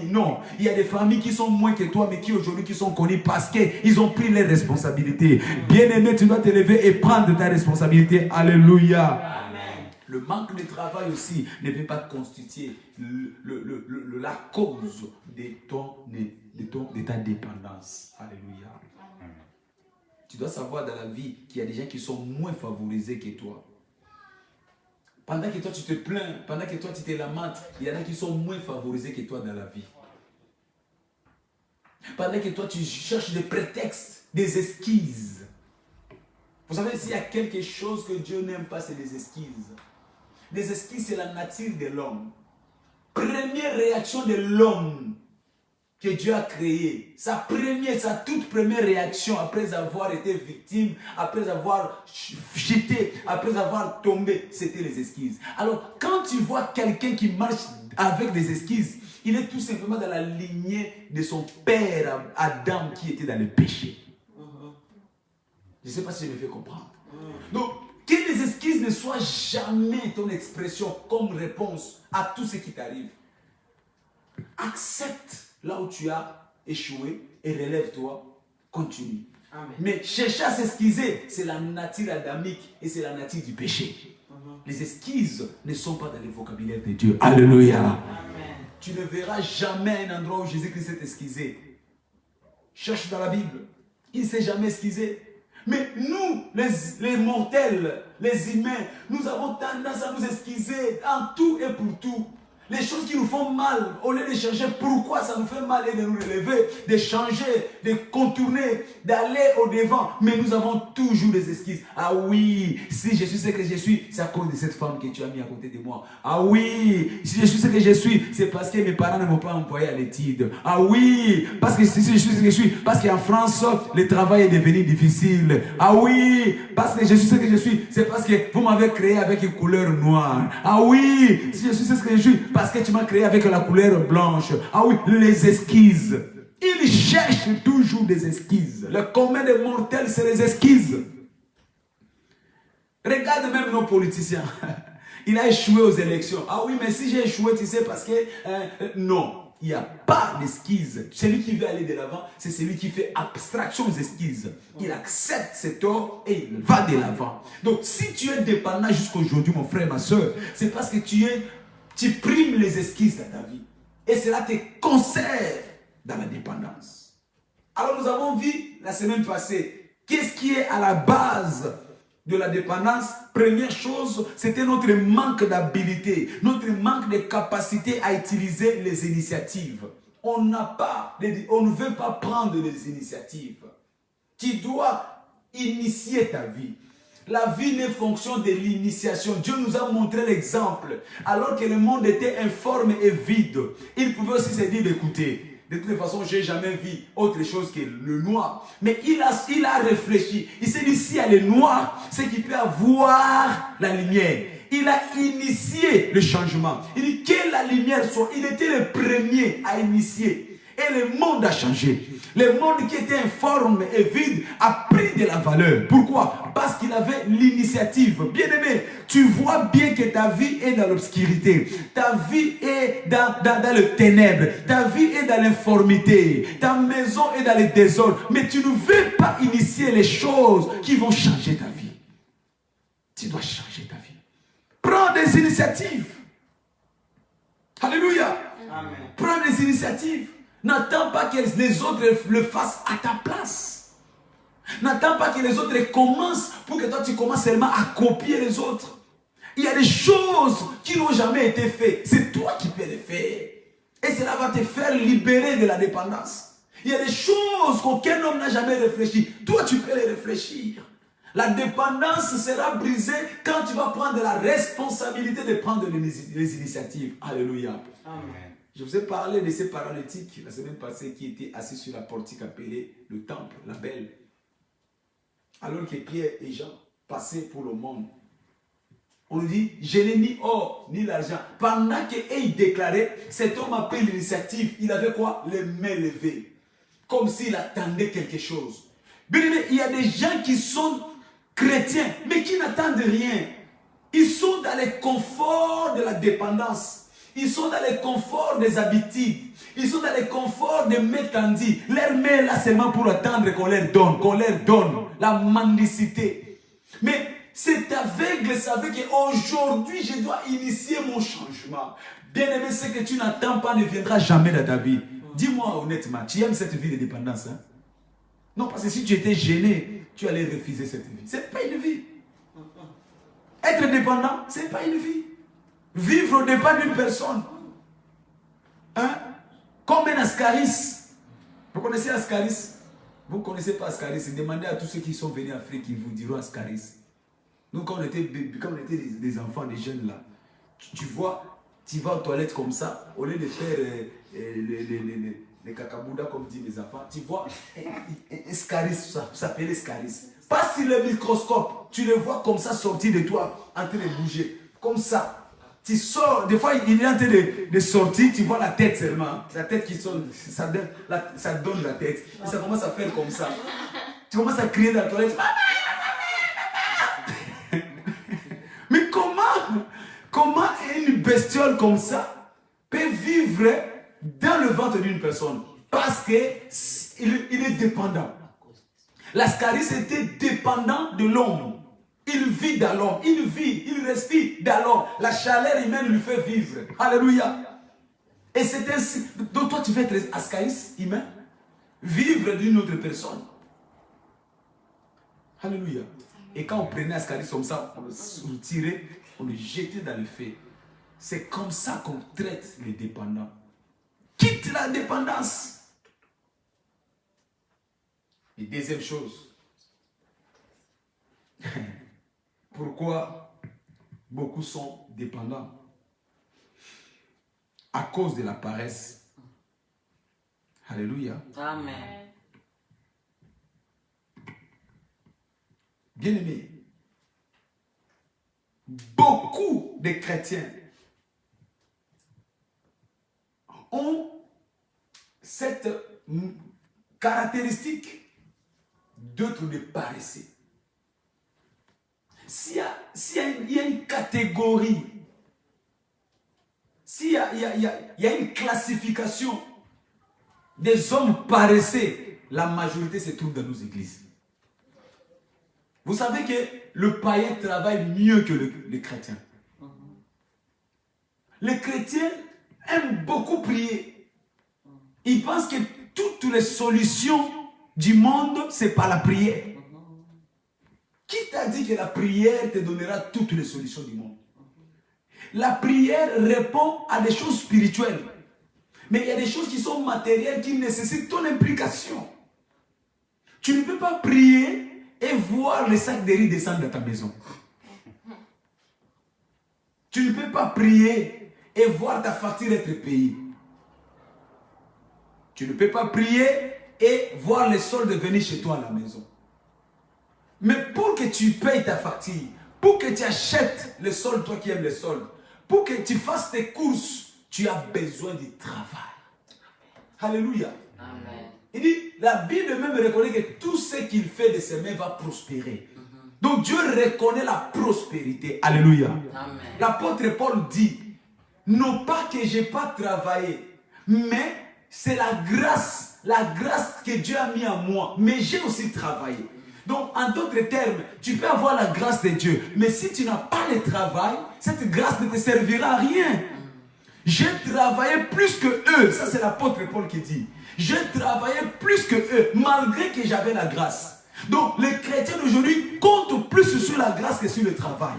non. Il y a des familles qui sont moins que toi, mais qui aujourd'hui qui sont connues parce qu'ils ont pris leurs responsabilités. Bien-aimé, tu dois te lever et prendre ta responsabilité. Alléluia. Amen. Le manque de travail aussi ne peut pas constituer la cause de ta dépendance. Alléluia. Tu dois savoir dans la vie qu'il y a des gens qui sont moins favorisés que toi. Pendant que toi tu te plains, pendant que toi tu te lamentes, il y en a qui sont moins favorisés que toi dans la vie. Pendant que toi tu cherches des prétextes, des excuses. Vous savez, s'il y a quelque chose que Dieu n'aime pas, c'est les excuses. Les excuses, c'est la nature de l'homme. Première réaction de l'homme que Dieu a créé, sa toute première réaction après avoir été victime, après avoir chuté, après avoir tombé, c'était les excuses. Alors, quand tu vois quelqu'un qui marche avec des excuses, il est tout simplement dans la lignée de son père Adam qui était dans le péché. Je ne sais pas si je me fais comprendre. Donc, que les excuses ne soient jamais ton expression comme réponse à tout ce qui t'arrive. Accepte là où tu as échoué et relève-toi, continue. Amen. Mais chercher à s'excuser, c'est la nature adamique et c'est la nature du péché. Les excuses ne sont pas dans le vocabulaire de Dieu. Alléluia. Amen. Tu ne verras jamais un endroit où Jésus-Christ s'est excusé. Cherche dans la Bible. Il ne s'est jamais excusé. Mais nous, les mortels, les humains, nous avons tendance à nous excuser en tout et pour tout. Les choses qui nous font mal, au lieu de chercher pourquoi ça nous fait mal et de nous relever, de changer, de contourner, d'aller au devant. Mais nous avons toujours des excuses. Ah oui, si je suis ce que je suis, c'est à cause de cette femme que tu as mis à côté de moi. Ah oui, si je suis ce que je suis, c'est parce que mes parents ne m'ont pas envoyé à l'étude. Ah oui, parce que si je suis ce que je suis, parce qu'en France, le travail est devenu difficile. Ah oui, parce que je suis ce que je suis, c'est parce que vous m'avez créé avec une couleur noire. Ah oui, si je suis ce que je suis, parce que tu m'as créé avec la couleur blanche. Ah oui, les excuses. Ils cherchent toujours des excuses. Le commun des mortels, c'est les excuses. Regarde même nos politiciens. Il a échoué aux élections. Ah oui, mais si j'ai échoué, tu sais, parce que... non, il n'y a pas d'excuses. Celui qui veut aller de l'avant, c'est celui qui fait abstraction aux excuses. Il accepte ses torts et il va de l'avant. Donc, si tu es dépendant jusqu'à aujourd'hui, mon frère, ma soeur, c'est parce que tu primes les excuses dans ta vie. Et cela te conserve dans la dépendance. Alors nous avons vu la semaine passée, qu'est-ce qui est à la base de la dépendance? Première chose, c'était notre manque d'habilité, notre manque de capacité à utiliser les initiatives. On ne veut pas prendre les initiatives. Tu dois initier ta vie. La vie n'est fonction de l'initiation. Dieu nous a montré l'exemple. Alors que le monde était informe et vide, il pouvait aussi se dire, écoutez, de toute façon, je n'ai jamais vu autre chose que le noir. Mais il a réfléchi. Il s'est dit, s'il y a le noir, c'est qu'il peut avoir la lumière. Il a initié le changement. Il dit que la lumière soit. Il était le premier à initier. Et le monde a changé. Le monde qui était informe et vide a pris de la valeur. Pourquoi? Parce qu'il avait l'initiative. Bien-aimé, tu vois bien que ta vie est dans l'obscurité. Ta vie est dans le ténèbre. Ta vie est dans l'informité. Ta maison est dans le désordre. Mais tu ne veux pas initier les choses qui vont changer ta vie. Tu dois changer ta vie. Prends des initiatives. Alléluia. Amen. Prends les initiatives. N'attends pas que les autres le fassent à ta place. N'attends pas que les autres commencent pour que toi tu commences seulement à copier les autres. Il y a des choses qui n'ont jamais été faites. C'est toi qui peux les faire. Et cela va te faire libérer de la dépendance. Il y a des choses qu'aucun homme n'a jamais réfléchi. Toi, tu peux les réfléchir. La dépendance sera brisée quand tu vas prendre la responsabilité de prendre les initiatives. Alléluia. Amen. Je vous ai parlé de ces paralytiques la semaine passée qui étaient assis sur la portique appelée le temple, la belle. Alors que Pierre et Jean passaient pour le monde. On nous dit, je n'ai ni or ni l'argent. Pendant qu'il déclarait, cet homme a pris l'initiative. Il avait quoi? Les mains levées. Comme s'il attendait quelque chose. Bien aimé, il y a des gens qui sont chrétiens, mais qui n'attendent rien. Ils sont dans les conforts de la dépendance. Ils sont dans les conforts des habitudes. Ils sont dans les conforts des mains tendues. Leurs mains là seulement pour attendre qu'on leur donne. La mendicité. Mais cet aveugle savait qu'aujourd'hui, je dois initier mon changement. Bien-aimé, ce que tu n'attends pas ne viendra jamais dans ta vie. Dis-moi honnêtement, tu aimes cette vie de dépendance, hein? Non, parce que si tu étais gêné, tu allais refuser cette vie. Ce n'est pas une vie. Être dépendant, ce n'est pas une vie. Vivre au dépend d'une personne. Hein? Comme un Ascaris. Vous connaissez Ascaris? Vous ne connaissez pas Ascaris? Demandez à tous ceux qui sont venus en Afrique, ils vous diront Ascaris. Nous, quand on était des enfants, des jeunes là, tu vois, tu vas aux toilettes comme ça, au lieu de faire les cacaboudas comme disent les enfants, tu vois, un scaris, ça s'appelle scaris. Pas sur le microscope, tu le vois comme ça sortir de toi, en train de bouger, comme ça. Tu sors, des fois il est en train de sortir, tu vois la tête seulement, la tête qui sort, ça donne la tête, et ça commence à faire comme ça. Tu commences à crier dans la toilette. Mais comment une bestiole comme ça peut vivre dans le ventre d'une personne? Parce qu'il est dépendant. L'Ascaris était dépendant de l'homme. Il vit dans l'homme. Il respire dans l'homme. La chaleur humaine lui fait vivre. Alléluia. Et c'est ainsi. Donc toi tu veux être Ascaris humain? Vivre d'une autre personne. Alléluia. Et quand on prenait Ascaris comme ça, on le tirait, on le jetait dans le feu. C'est comme ça qu'on traite les dépendants. Quitte la dépendance. Et deuxième chose. Pourquoi beaucoup sont dépendants? À cause de la paresse. Alléluia. Amen. Bien-aimés, beaucoup de chrétiens ont cette caractéristique d'être des paresseux. S'il y a une catégorie, s'il y a une classification des hommes paresseux, la majorité se trouve dans nos églises. Vous savez que le païen travaille mieux que le chrétien. Les chrétiens aiment beaucoup prier. Ils pensent que toutes les solutions du monde, c'est par la prière. Qui t'a dit que la prière te donnera toutes les solutions du monde? La prière répond à des choses spirituelles. Mais il y a des choses qui sont matérielles qui nécessitent ton implication. Tu ne peux pas prier et voir les sacs de riz descendre dans ta maison. Tu ne peux pas prier et voir ta facture être payée. Tu ne peux pas prier et voir les soldes venir chez toi à la maison. Mais pour que tu payes ta facture, pour que tu achètes les soldes, toi qui aimes les soldes, pour que tu fasses tes courses, tu as besoin du travail. Alléluia. Amen. Il dit, la Bible même reconnaît que tout ce qu'il fait de ses mains va prospérer. Donc Dieu reconnaît la prospérité. Alléluia. Amen. L'apôtre Paul dit, non pas que je n'ai pas travaillé, mais c'est la grâce que Dieu a mis en moi. Mais j'ai aussi travaillé. Donc, en d'autres termes, tu peux avoir la grâce de Dieu. Mais si tu n'as pas le travail, cette grâce ne te servira à rien. J'ai travaillé plus que eux. Ça, c'est l'apôtre Paul qui dit. J'ai travaillé plus que eux, malgré que j'avais la grâce. Donc, les chrétiens d'aujourd'hui comptent plus sur la grâce que sur le travail.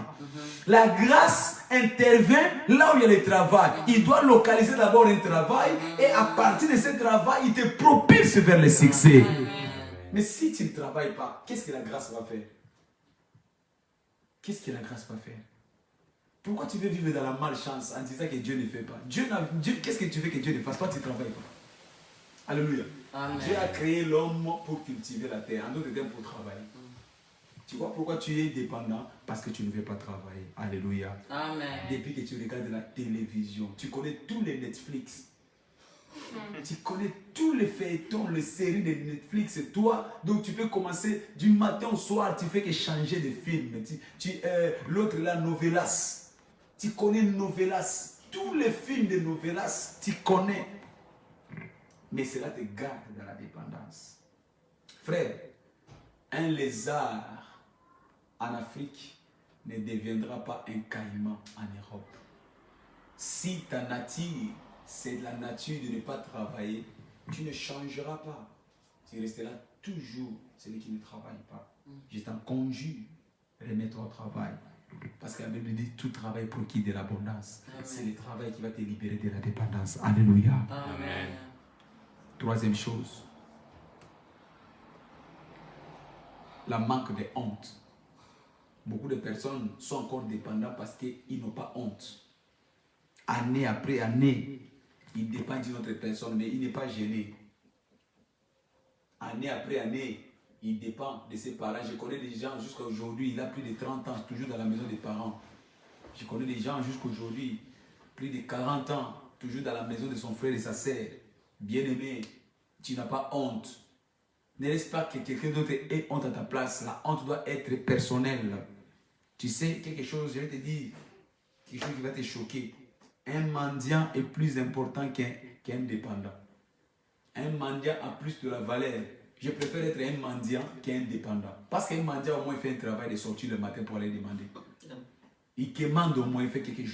La grâce intervient là où il y a le travail. Il doit localiser d'abord un travail et à partir de ce travail, il te propulse vers le succès. Mais si tu ne travailles pas, qu'est-ce que la grâce va faire? Qu'est-ce que la grâce va faire? Pourquoi tu veux vivre dans la malchance en disant que Dieu ne fait pas? Qu'est-ce que tu veux que Dieu ne fasse? Toi, tu ne travailles pas. Alléluia. Amen. Dieu a créé l'homme pour cultiver la terre, en d'autres termes pour travailler. Tu vois pourquoi tu es dépendant? Parce que tu ne veux pas travailler. Alléluia. Amen. Depuis que tu regardes la télévision, tu connais tous les Netflix. Tu connais tous les feuilletons, les séries de Netflix, toi, donc tu peux commencer du matin au soir, tu fais que changer de film. L'autre là, Novelas. Tu connais Novelas. Tous les films de Novelas, tu connais. Mais cela te garde dans la dépendance. Frère, un lézard en Afrique ne deviendra pas un caïman en Europe. Si ta nature, c'est de la nature de ne pas travailler, tu ne changeras pas. Tu resteras toujours celui qui ne travaille pas. Je t'en conjure, remets-toi au travail. Parce que la Bible dit tout travail procure de l'abondance. C'est le travail qui va te libérer de la dépendance. Alléluia. Amen. Troisième chose, la manque de honte. Beaucoup de personnes sont encore dépendantes parce qu'ils n'ont pas honte. Année après année, ils dépendent d'une autre personne, mais il n'est pas gêné. Année après année, il dépend de ses parents. Je connais des gens jusqu'à aujourd'hui, il a plus de 30 ans, toujours dans la maison des parents. Je connais des gens jusqu'à aujourd'hui, plus de 40 ans, toujours dans la maison de son frère et sa sœur. Bien-aimé, tu n'as pas honte. Ne laisse pas que quelqu'un d'autre ait honte à ta place. La honte doit être personnelle. Tu sais, quelque chose, je vais te dire, quelque chose qui va te choquer. Un mendiant est plus important qu'un dépendant. Un mendiant a plus de la valeur. Je préfère être un mendiant qu'un dépendant. Parce qu'un mendiant, au moins, il fait un travail de sortir le matin pour aller demander. Il commande au moins, il fait quelque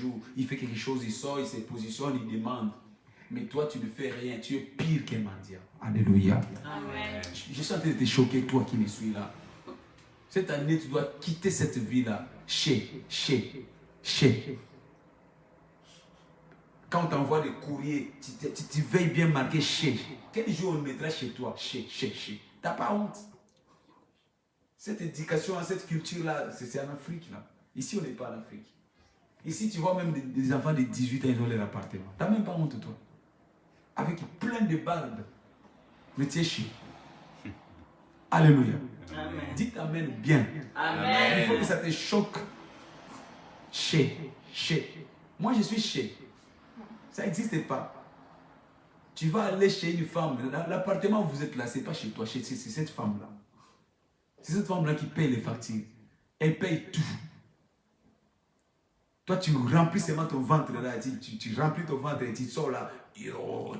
chose, il sort, il se positionne, il demande. Mais toi, tu ne fais rien. Tu es pire qu'un mendiant. Alléluia. Amen. Je suis en train de te choquer, toi qui me suis là. Cette année, tu dois quitter cette vie-là. Quand on t'envoie des courriers, tu veilles bien marquer chez. Quel jour on le mettra chez toi? Chez. Tu n'as pas honte. Cette éducation, cette culture-là, c'est en Afrique. Là. Ici, on n'est pas en Afrique. Ici, tu vois même des enfants de 18 ans, ils ont leur appartement. Tu n'as même pas honte, toi. Avec plein de barbes. Mais tu es chez. Alléluia. Amen. Dites Amen bien. Amen. Il faut que ça te choque. Chez. Moi, je suis chez. Ça n'existe pas. Tu vas aller chez une femme. L'appartement où vous êtes là, ce n'est pas chez toi. C'est cette femme-là. C'est cette femme-là qui paye les factures. Elle paye tout. Toi, tu remplis seulement ton ventre là. Tu remplis ton ventre et tu sors là.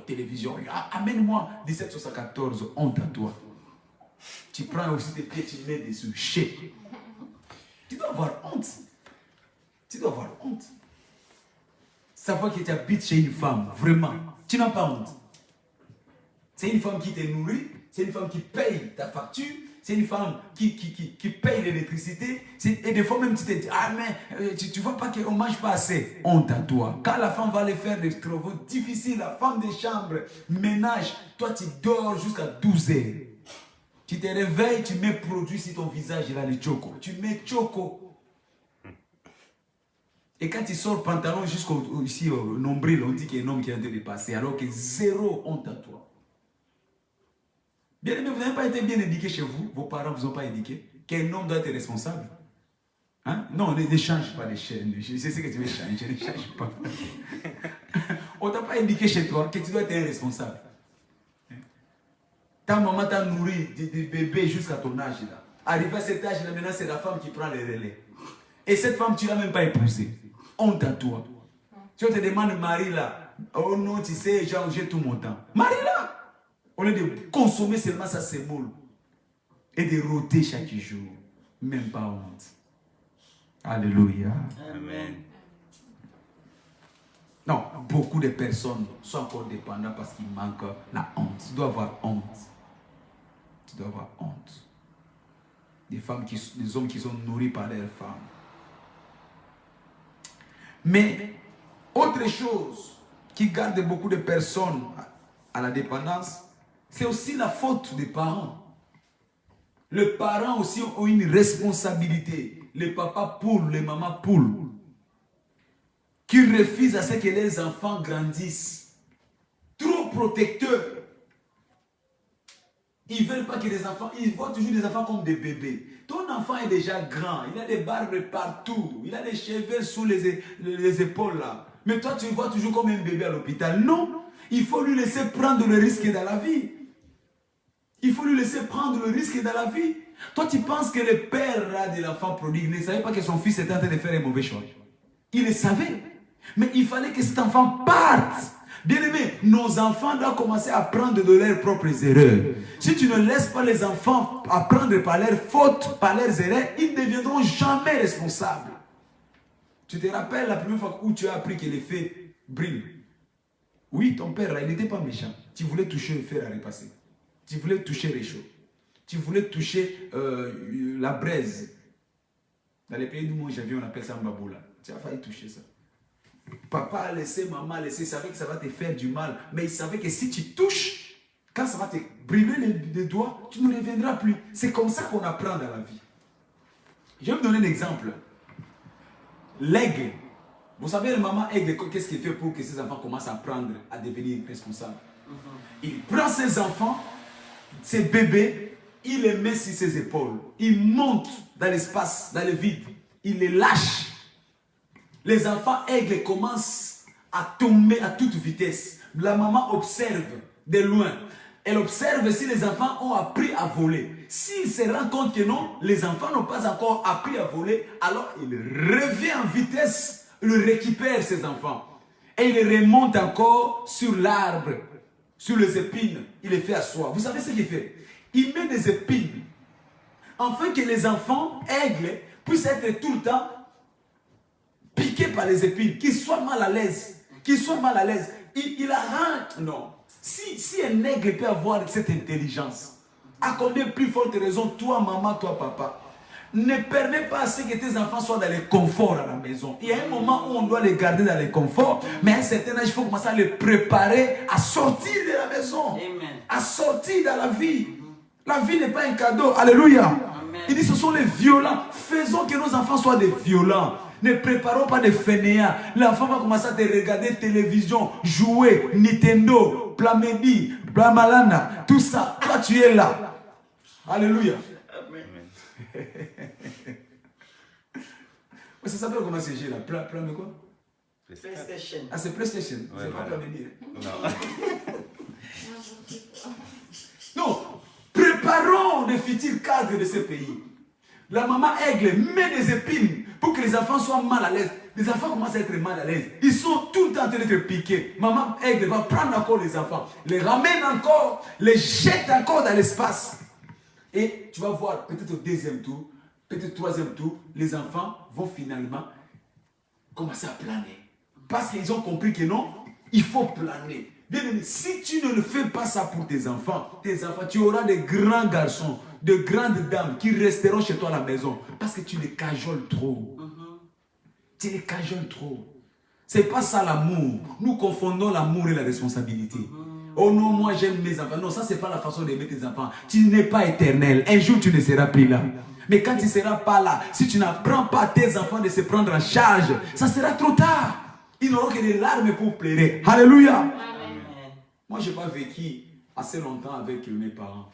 Télévision. Amène-moi 1774. Honte à toi. Tu prends aussi tes pieds, tu mets dessus. Chez. Tu dois avoir honte. Savoir que tu habites chez une femme, vraiment, tu n'as pas honte. C'est une femme qui te nourrit, c'est une femme qui paye ta facture, c'est une femme qui paye l'électricité, et des fois même tu te dis, ah mais tu ne vois pas qu'on ne mange pas assez. Honte à toi. Quand la femme va aller faire des travaux difficiles, la femme de chambre, ménage, toi tu dors jusqu'à 12 heures. Tu te réveilles, tu mets produit sur ton visage, là, le choco. Tu mets choco. Et quand il sort pantalon jusqu'au ici au nombril, on dit qu'il y a un homme qui est en train de passer, alors que zéro honte à toi. Bien aimé, vous n'avez pas été bien éduqué chez vous, vos parents ne vous ont pas éduqué, qu'un homme doit être responsable. Hein? Non, ne change pas les chaînes. Je sais ce que tu veux changer, ne change pas. On ne t'a pas éduqué chez toi que tu dois être un responsable. Ta maman t'a nourri du bébé jusqu'à ton âge là. Arrivé à cet âge là, maintenant c'est la femme qui prend les relais. Et cette femme, tu ne l'as même pas épousée. Honte à toi. Tu te demandes, Marie là, oh non, tu sais, j'ai tout mon temps. Marie là, au lieu de consommer seulement sa semoule et de rôter chaque jour, même pas honte. Alléluia. Amen. Non, beaucoup de personnes sont encore dépendants parce qu'il manque la honte. Tu dois avoir honte. Tu dois avoir honte. Des hommes qui sont nourris par leurs femmes. Mais, autre chose qui garde beaucoup de personnes à la dépendance, c'est aussi la faute des parents. Les parents aussi ont une responsabilité. Les papas poules, les mamans poules, qui refusent à ce que les enfants grandissent. Trop protecteurs. Ils ne veulent pas que les enfants, ils voient toujours les enfants comme des bébés. Ton enfant est déjà grand, il a des barbes partout, il a des cheveux sous les épaules là. Mais toi tu le vois toujours comme un bébé à l'hôpital. Non, il faut lui laisser prendre le risque dans la vie. Il faut lui laisser prendre le risque dans la vie. Toi tu penses que le père là, de l'enfant prodigue ne savait pas que son fils était en train de faire un mauvais choix. Il le savait. Mais il fallait que cet enfant parte. Bien aimé, nos enfants doivent commencer à apprendre de leurs propres erreurs. Si tu ne laisses pas les enfants apprendre par leurs fautes, par leurs erreurs, ils ne deviendront jamais responsables. Tu te rappelles la première fois où tu as appris que les fées brillent? Oui, ton père là, il n'était pas méchant. Tu voulais toucher le fer à repasser. Tu voulais toucher les chauds. Tu voulais toucher la braise. Dans les pays d'où moi j'avais, on appelle ça mbaboula. Tu as failli toucher ça. Papa a laissé, maman a laissé, il savait que ça va te faire du mal. Mais il savait que si tu touches, quand ça va te brûler les doigts, tu ne reviendras plus. C'est comme ça qu'on apprend dans la vie. Je vais vous donner un exemple. L'aigle. Vous savez, le maman aigle, qu'est-ce qu'il fait pour que ses enfants commencent à apprendre à devenir responsables? Il prend ses enfants, ses bébés, il les met sur ses épaules. Il monte dans l'espace, dans le vide. Il les lâche. Les enfants aigles commencent à tomber à toute vitesse. La maman observe de loin. Elle observe si les enfants ont appris à voler. S'il se rend compte que non, les enfants n'ont pas encore appris à voler, alors il revient en vitesse, il récupère ses enfants. Et il remonte encore sur l'arbre, sur les épines. Il les fait asseoir. Vous savez ce qu'il fait? Il met des épines, afin que les enfants aigles puissent être tout le temps piqué par les épines, qu'il soit mal à l'aise, il arrange. Non. Si un aigle peut avoir cette intelligence, à combien plus forte raison, toi maman, toi papa, ne permets pas à ce que tes enfants soient dans le confort à la maison. Il y a un moment où on doit les garder dans le confort, mais à un certain âge, il faut commencer à les préparer à sortir de la maison, Amen. À sortir dans la vie. La vie n'est pas un cadeau. Alléluia. Amen. Il dit ce sont les violents. Faisons que nos enfants soient des violents. Ne préparons pas des fainéants. L'enfant va commencer à te regarder télévision, jouer, Nintendo, Plamedi, Blamalana, tout ça. Toi, tu es là. Alléluia. Amen. Ça s'appelle comment c'est là? Plan de quoi? PlayStation. Ah, c'est PlayStation. Ouais, c'est pas Plamedi. Non. Préparons les futurs cadres de ce pays. La maman aigle met des épines pour que les enfants soient mal à l'aise. Les enfants commencent à être mal à l'aise. Ils sont tout le temps en train d'être piqués. Maman aigle va prendre encore les enfants, les ramène encore, les jette encore dans l'espace. Et tu vas voir, peut-être au deuxième tour, peut-être au troisième tour, les enfants vont finalement commencer à planer. Parce qu'ils ont compris que non, il faut planer. Bien aimé, si tu ne le fais pas ça pour tes enfants, tu auras des grands garçons, de grandes dames qui resteront chez toi à la maison parce que tu les cajoles trop. Tu les cajoles trop. C'est pas ça l'amour. Nous confondons l'amour et la responsabilité. Oh non, moi j'aime mes enfants. Non, ça c'est pas la façon d'aimer tes enfants. Tu n'es pas éternel. Un jour tu ne seras plus là. Mais quand tu ne seras pas là, si tu n'apprends pas à tes enfants de se prendre en charge, ça sera trop tard. Ils n'auront que des larmes pour pleurer. Alléluia. Amen. Moi je n'ai pas vécu assez longtemps avec mes parents.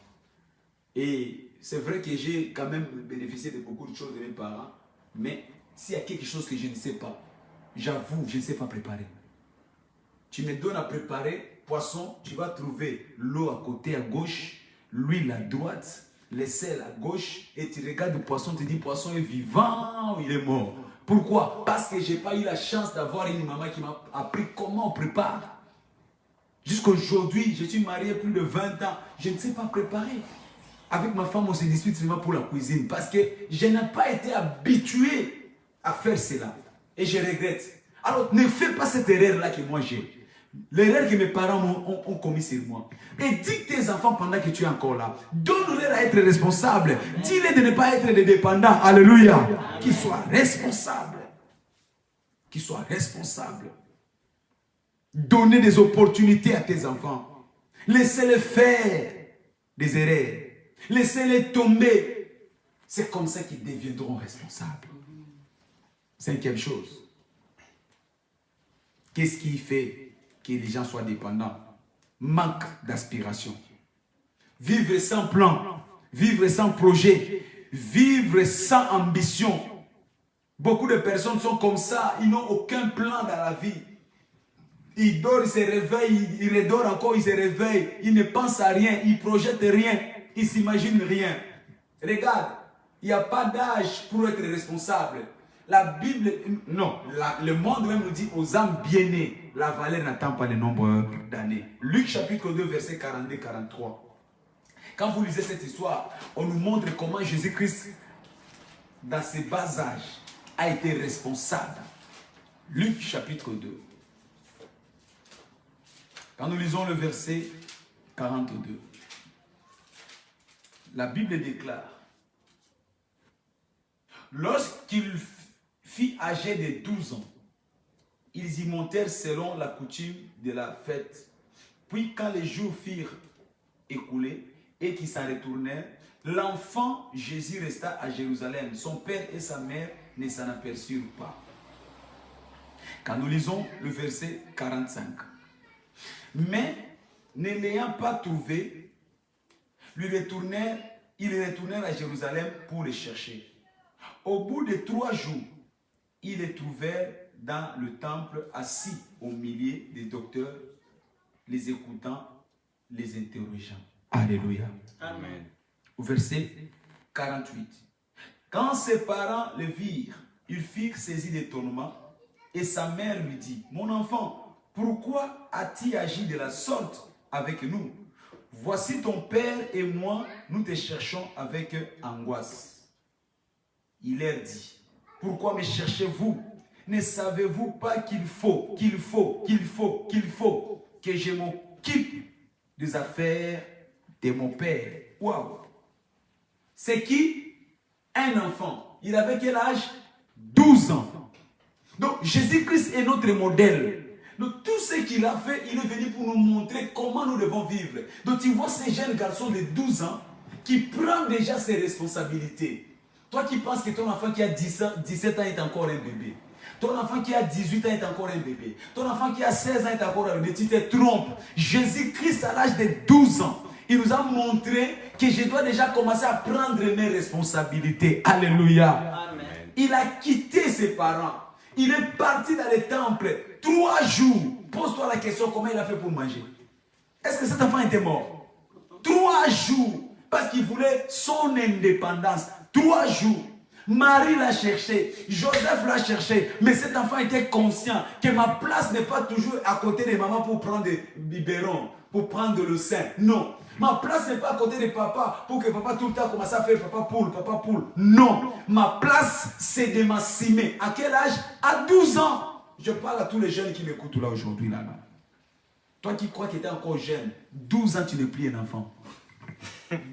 Et c'est vrai que j'ai quand même bénéficié de beaucoup de choses de mes parents. Mais s'il y a quelque chose que je ne sais pas, j'avoue, je ne sais pas préparer. Tu me donnes à préparer poisson, tu vas trouver l'eau à côté à gauche, l'huile à droite, le sel à gauche, et tu regardes le poisson, tu te dis poisson est vivant ou il est mort. Pourquoi? Parce que je n'ai pas eu la chance d'avoir une maman qui m'a appris comment on prépare. Jusqu'à aujourd'hui, je suis marié plus de 20 ans, je ne sais pas préparer. Avec ma femme, on se dispute seulement pour la cuisine parce que je n'ai pas été habitué à faire cela. Et je regrette. Alors, ne fais pas cette erreur-là que moi j'ai. L'erreur que mes parents ont commis sur moi. Et dis tes enfants pendant que tu es encore là. Donne-leur à être responsables. Dis-les de ne pas être des dépendants. Alléluia. Qu'ils soient responsables. Qu'ils soient responsables. Donnez des opportunités à tes enfants. Laissez-les faire des erreurs. Laissez-les tomber. C'est comme ça qu'ils deviendront responsables. Cinquième chose. Qu'est-ce qui fait que les gens soient dépendants? Manque d'aspiration. Vivre sans plan, vivre sans projet, vivre sans ambition. Beaucoup de personnes sont comme ça, ils n'ont aucun plan dans la vie. Ils dorment, ils se réveillent, ils redorment encore, ils se réveillent, ils ne pensent à rien, ils ne projettent rien, ils ne s'imaginent rien. Regarde, il n'y a pas d'âge pour être responsable. La Bible, non, le monde même nous dit aux âmes bien-nées, la valeur n'attend pas le nombre d'années. Luc chapitre 2, verset 42-43. Quand vous lisez cette histoire, on nous montre comment Jésus-Christ, dans ses bas âges, a été responsable. Luc chapitre 2. Quand nous lisons le verset 42, la Bible déclare, lorsqu'il fit âgé de 12 ans, ils y montèrent selon la coutume de la fête. Puis quand les jours furent écoulés et qu'ils s'en retournèrent, l'enfant Jésus resta à Jérusalem. Son père et sa mère ne s'en aperçurent pas. Quand nous lisons le verset 45. Mais ne l'ayant pas trouvé, ils retournèrent à Jérusalem pour le chercher. Au bout de 3 jours, ils les trouvèrent dans le temple assis au milieu des docteurs, les écoutant, les interrogeant. Alléluia. Amen. Au verset 48. Quand ses parents le virent, ils furent saisis d'étonnement et sa mère lui dit, mon enfant, pourquoi as-tu agi de la sorte avec nous? Voici ton père et moi, nous te cherchons avec angoisse. Il leur dit, pourquoi me cherchez-vous? Ne savez-vous pas qu'il faut que je m'occupe des affaires de mon père? Waouh! C'est qui? Un enfant. Il avait quel âge? 12 ans. Donc Jésus-Christ est notre modèle. Donc tout ce qu'il a fait, il est venu pour nous montrer comment nous devons vivre. Donc tu vois ces jeunes garçons de 12 ans qui prennent déjà ses responsabilités. Toi qui penses que ton enfant qui a 17 ans est encore un bébé. Ton enfant qui a 18 ans est encore un bébé. Ton enfant qui a 16 ans est encore un bébé. Tu te trompes. Jésus-Christ à l'âge de 12 ans, il nous a montré que je dois déjà commencer à prendre mes responsabilités. Alléluia. Amen. Il a quitté ses parents. Il est parti dans le temple 3 jours. Pose-toi la question, comment il a fait pour manger? Est-ce que cet enfant était mort? 3 jours. Parce qu'il voulait son indépendance. 3 jours. Marie l'a cherché, Joseph l'a cherché, mais cet enfant était conscient que ma place n'est pas toujours à côté de maman pour prendre des biberons, pour prendre le sein. Non. Ma place n'est pas à côté de papa pour que papa tout le temps commence à faire papa poule. Non. Ma place, c'est de m'assumer. À quel âge? À 12 ans. Je parle à tous les jeunes qui m'écoutent là aujourd'hui. Là. Toi qui crois que tu es encore jeune, 12 ans, tu n'es plus un enfant.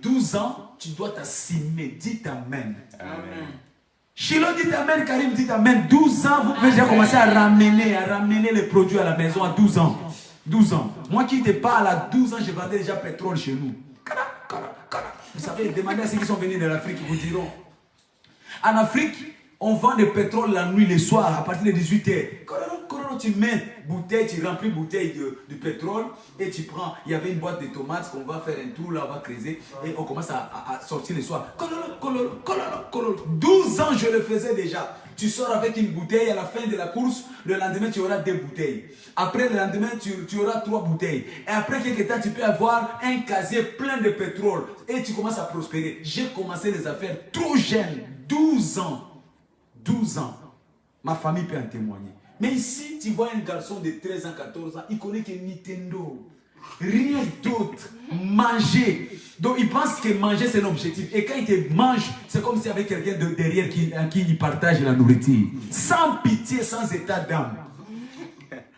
12 ans, tu dois t'assumer. Dites Amen. Amen. Chilo dit Amen, Karim dit Amen. 12 ans, vous pouvez déjà commencer à ramener les produits à la maison à 12 ans. 12 ans. Moi qui te parle à 12 ans, je vendais déjà pétrole chez nous. Vous savez, demandez à ceux qui sont venus de l'Afrique, ils vous diront. En Afrique, on vend du pétrole la nuit, le soir, à partir de 18h. Tu mets bouteille, tu remplis bouteille de pétrole et tu prends. Il y avait une boîte de tomates qu'on va faire un tour là, on va creuser et on commence à sortir le soir. 12 ans, je le faisais déjà. Tu sors avec une bouteille à la fin de la course, le lendemain tu auras 2 bouteilles. Après le lendemain tu auras 3 bouteilles. Et après quelques temps tu peux avoir un casier plein de pétrole et tu commences à prospérer. J'ai commencé les affaires trop jeune, 12 ans. 12 ans. Ma famille peut en témoigner. Mais ici, tu vois un garçon de 13 ans, 14 ans, il connaît que Nintendo. Rien d'autre. Manger. Donc, il pense que manger, c'est l'objectif. Et quand il te mange, c'est comme s'il y avait quelqu'un derrière qui il partage la nourriture. Sans pitié, sans état d'âme.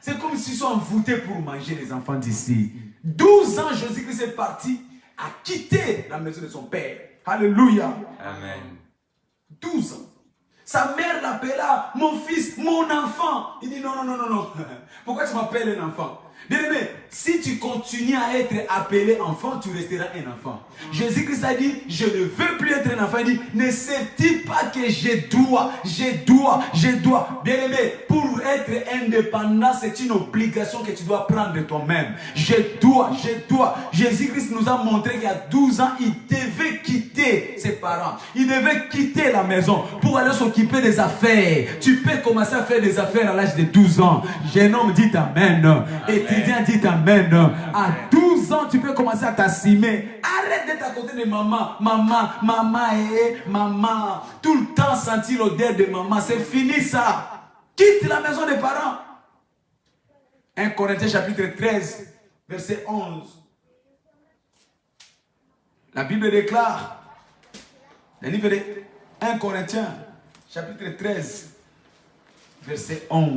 C'est comme s'ils sont envoûtés pour manger les enfants d'ici. 12 ans, Jésus-Christ est parti, a quitté la maison de son père. Alléluia. Amen. 12 ans. Sa mère l'appela, mon fils, mon enfant. Il dit non, non, non, non, non. Pourquoi tu m'appelles un enfant? Bien-aimé, si tu continues à être appelé enfant, tu resteras un enfant. Jésus-Christ a dit, je ne veux plus être un enfant. Il dit, ne sais-tu pas que je dois. Bien-aimé, pour être indépendant, c'est une obligation que tu dois prendre de toi-même. Je dois. Jésus-Christ nous a montré qu'il y a 12 ans, il devait quitter ses parents. Il devait quitter la maison pour aller s'occuper des affaires. Tu peux commencer à faire des affaires à l'âge de 12 ans. Jeune homme, dit Amen. Étudiant, dit Amen. À 12 ans, tu peux commencer à t'assumer. Arrête d'être à côté de maman. Maman. Tout le temps sentir l'odeur de maman. C'est fini ça. Quitte la maison des parents. 1 Corinthiens chapitre 13, verset 11. La Bible déclare, le livre de 1 Corinthiens chapitre 13, verset 11.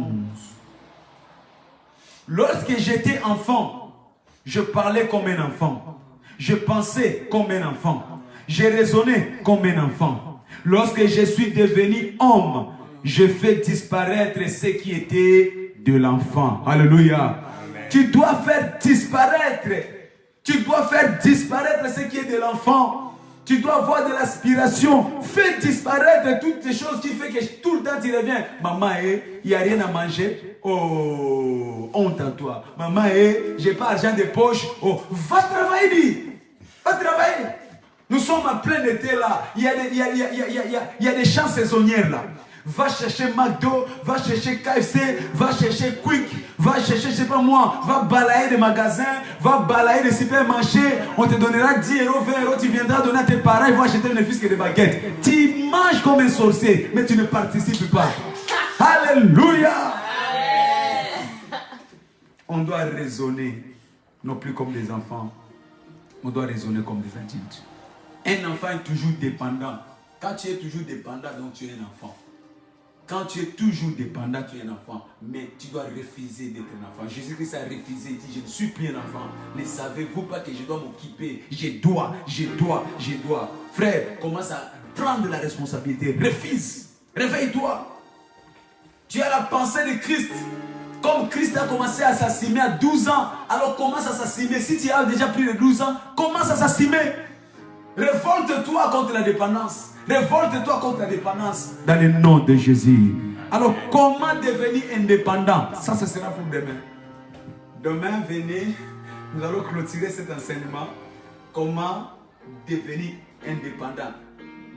Lorsque j'étais enfant, je parlais comme un enfant. Je pensais comme un enfant. Je raisonnais comme un enfant. Lorsque je suis devenu homme, je fais disparaître ce qui était de l'enfant. Alléluia. Amen. Tu dois faire disparaître. Tu dois faire disparaître ce qui est de l'enfant. Tu dois avoir de l'aspiration. Fais disparaître toutes les choses qui font que tout le temps tu reviens. Maman, il n'y a rien à manger. Oh, honte à toi. Maman, j'ai pas d'argent de poche. Oh, va travailler. Va travailler. Nous sommes en plein été là. Il y a des champs saisonnières là. Va chercher McDo, va chercher KFC, va chercher Quick, va chercher, je sais pas moi, va balayer des magasins, va balayer des supermarchés. On te donnera 10 euros, 20 euros, tu viendras donner à tes parents, ils vont acheter ne fût que des baguettes. Tu manges comme un sorcier, mais tu ne participes pas. Alléluia. On doit raisonner, non plus comme des enfants, on doit raisonner comme des adultes. Un enfant est toujours dépendant. Quand tu es toujours dépendant, donc tu es un enfant. Quand tu es toujours dépendant, tu es un enfant. Mais tu dois refuser d'être un enfant. Jésus-Christ a refusé. Il dit, je ne suis plus un enfant. Ne savez-vous pas que je dois m'occuper? Je dois. Frère, commence à prendre la responsabilité. Refuse. Réveille-toi. Tu as la pensée de Christ. Comme Christ a commencé à s'assumer à 12 ans, alors commence à s'assumer. Si tu as déjà plus de 12 ans, commence à s'assumer. Révolte-toi contre la dépendance. Révolte-toi contre la dépendance. Dans le nom de Jésus. Alors, comment devenir indépendant? Ça, ce sera pour demain. Demain, venez, nous allons clôturer cet enseignement. Comment devenir indépendant.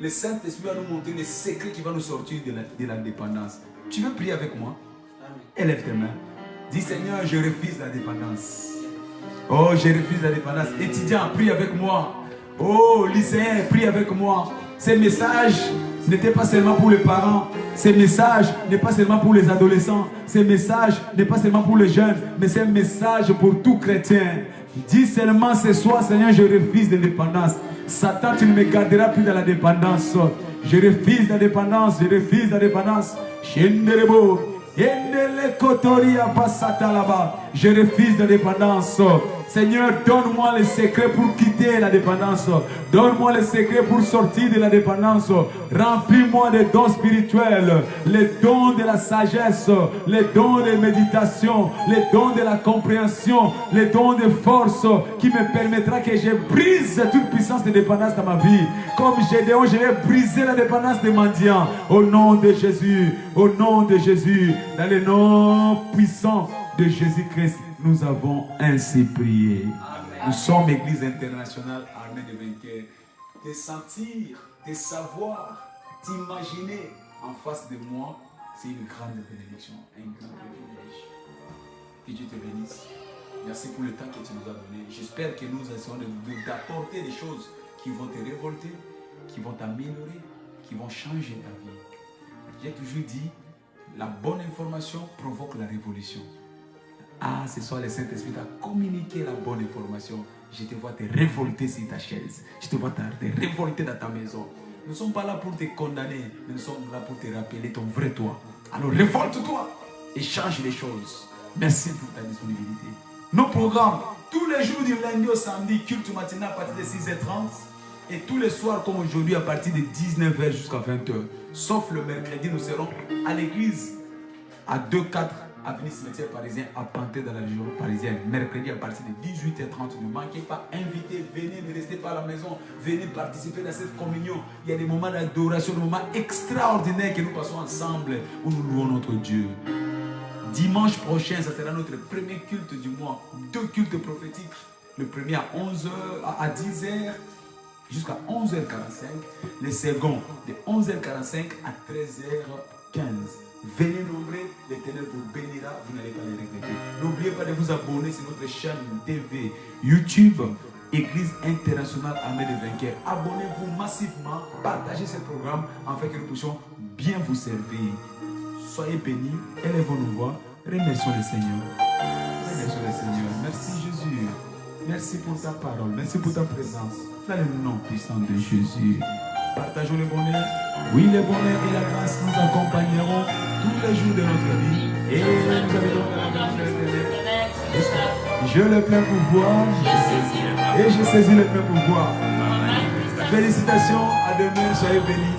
Le Saint-Esprit va nous montrer les secrets qui vont nous sortir de la dépendance. Tu veux prier avec moi? Élève tes mains. Dis, Seigneur, je refuse la dépendance. Oh, je refuse la dépendance. Étudiant, prie avec moi. Oh, lycéen, prie avec moi. Ces messages n'étaient pas seulement pour les parents. Ces messages n'est pas seulement pour les adolescents. Ces messages n'est pas seulement pour les jeunes. Mais c'est un message pour tout chrétien. Dis seulement ce soir, Seigneur, je refuse la dépendance. Satan, tu ne me garderas plus dans la dépendance. Je refuse la dépendance. Je refuse la dépendance. Je refuse la dépendance. Seigneur, donne-moi les secrets pour quitter la dépendance. Donne-moi les secrets pour sortir de la dépendance. Remplis-moi des dons spirituels, les dons de la sagesse, les dons de méditation, les dons de la compréhension, les dons de force qui me permettra que je brise toute puissance de dépendance dans ma vie. Comme Gédéon, je vais briser la dépendance des mendiants. Au nom de Jésus, au nom de Jésus, dans le nom puissant de Jésus-Christ, nous avons ainsi prié. Amen. Nous sommes Église internationale armée de vainqueurs. Te sentir, te savoir, t'imaginer en face de moi, c'est une grande bénédiction, un grand privilège. Que Dieu te bénisse. Merci pour le temps que tu nous as donné. J'espère que nous essayons d'apporter des choses qui vont te révolter, qui vont t'améliorer, qui vont changer ta vie. J'ai toujours dit, la bonne information provoque la révolution. Ah, ce soir, le Saint-Esprit t'a communiqué la bonne information. Je te vois te révolter sur ta chaise. Je te vois te révolter dans ta maison. Nous ne sommes pas là pour te condamner, mais nous sommes là pour te rappeler ton vrai toi. Alors révolte-toi et change les choses. Merci pour ta disponibilité. Nos programmes, tous les jours du lundi au samedi, culte matinal à partir de 6h30. Et tous les soirs, comme aujourd'hui, à partir de 19h jusqu'à 20h. Sauf le mercredi, nous serons à l'église à 2-4 avenue Cimetière Parisien, à Panthère dans la région parisienne. Mercredi à partir de 18h30. Ne manquez pas, invitez, venez, ne restez pas à la maison. Venez participer à cette communion. Il y a des moments d'adoration, des moments extraordinaires que nous passons ensemble où nous louons notre Dieu. Dimanche prochain, ça sera notre premier culte du mois. 2 cultes prophétiques. Le premier à 11h, à 10h. Jusqu'à 11h45, les seconds de 11h45 à 13h15. Venez nombreux, l'Éternel vous bénira, vous n'allez pas les regretter. N'oubliez pas de vous abonner sur notre chaîne TV, YouTube, Église internationale Armée des Vainqueurs. Abonnez-vous massivement, partagez ce programme afin que nous puissions bien vous servir. Soyez bénis, élevons nos voix, remercions le Seigneur. Remercions le Seigneur. Merci Jésus. Merci pour ta parole, merci pour ta présence. Dans le nom puissant de Jésus. Partageons le bonheur. Oui, le bonheur et la grâce nous accompagneront tous les jours de notre vie. Et nous arriverons à la maison de l'Éternel. Je le plein pouvoir. Et je saisis le plein pouvoir. Félicitations, à demain, soyez bénis.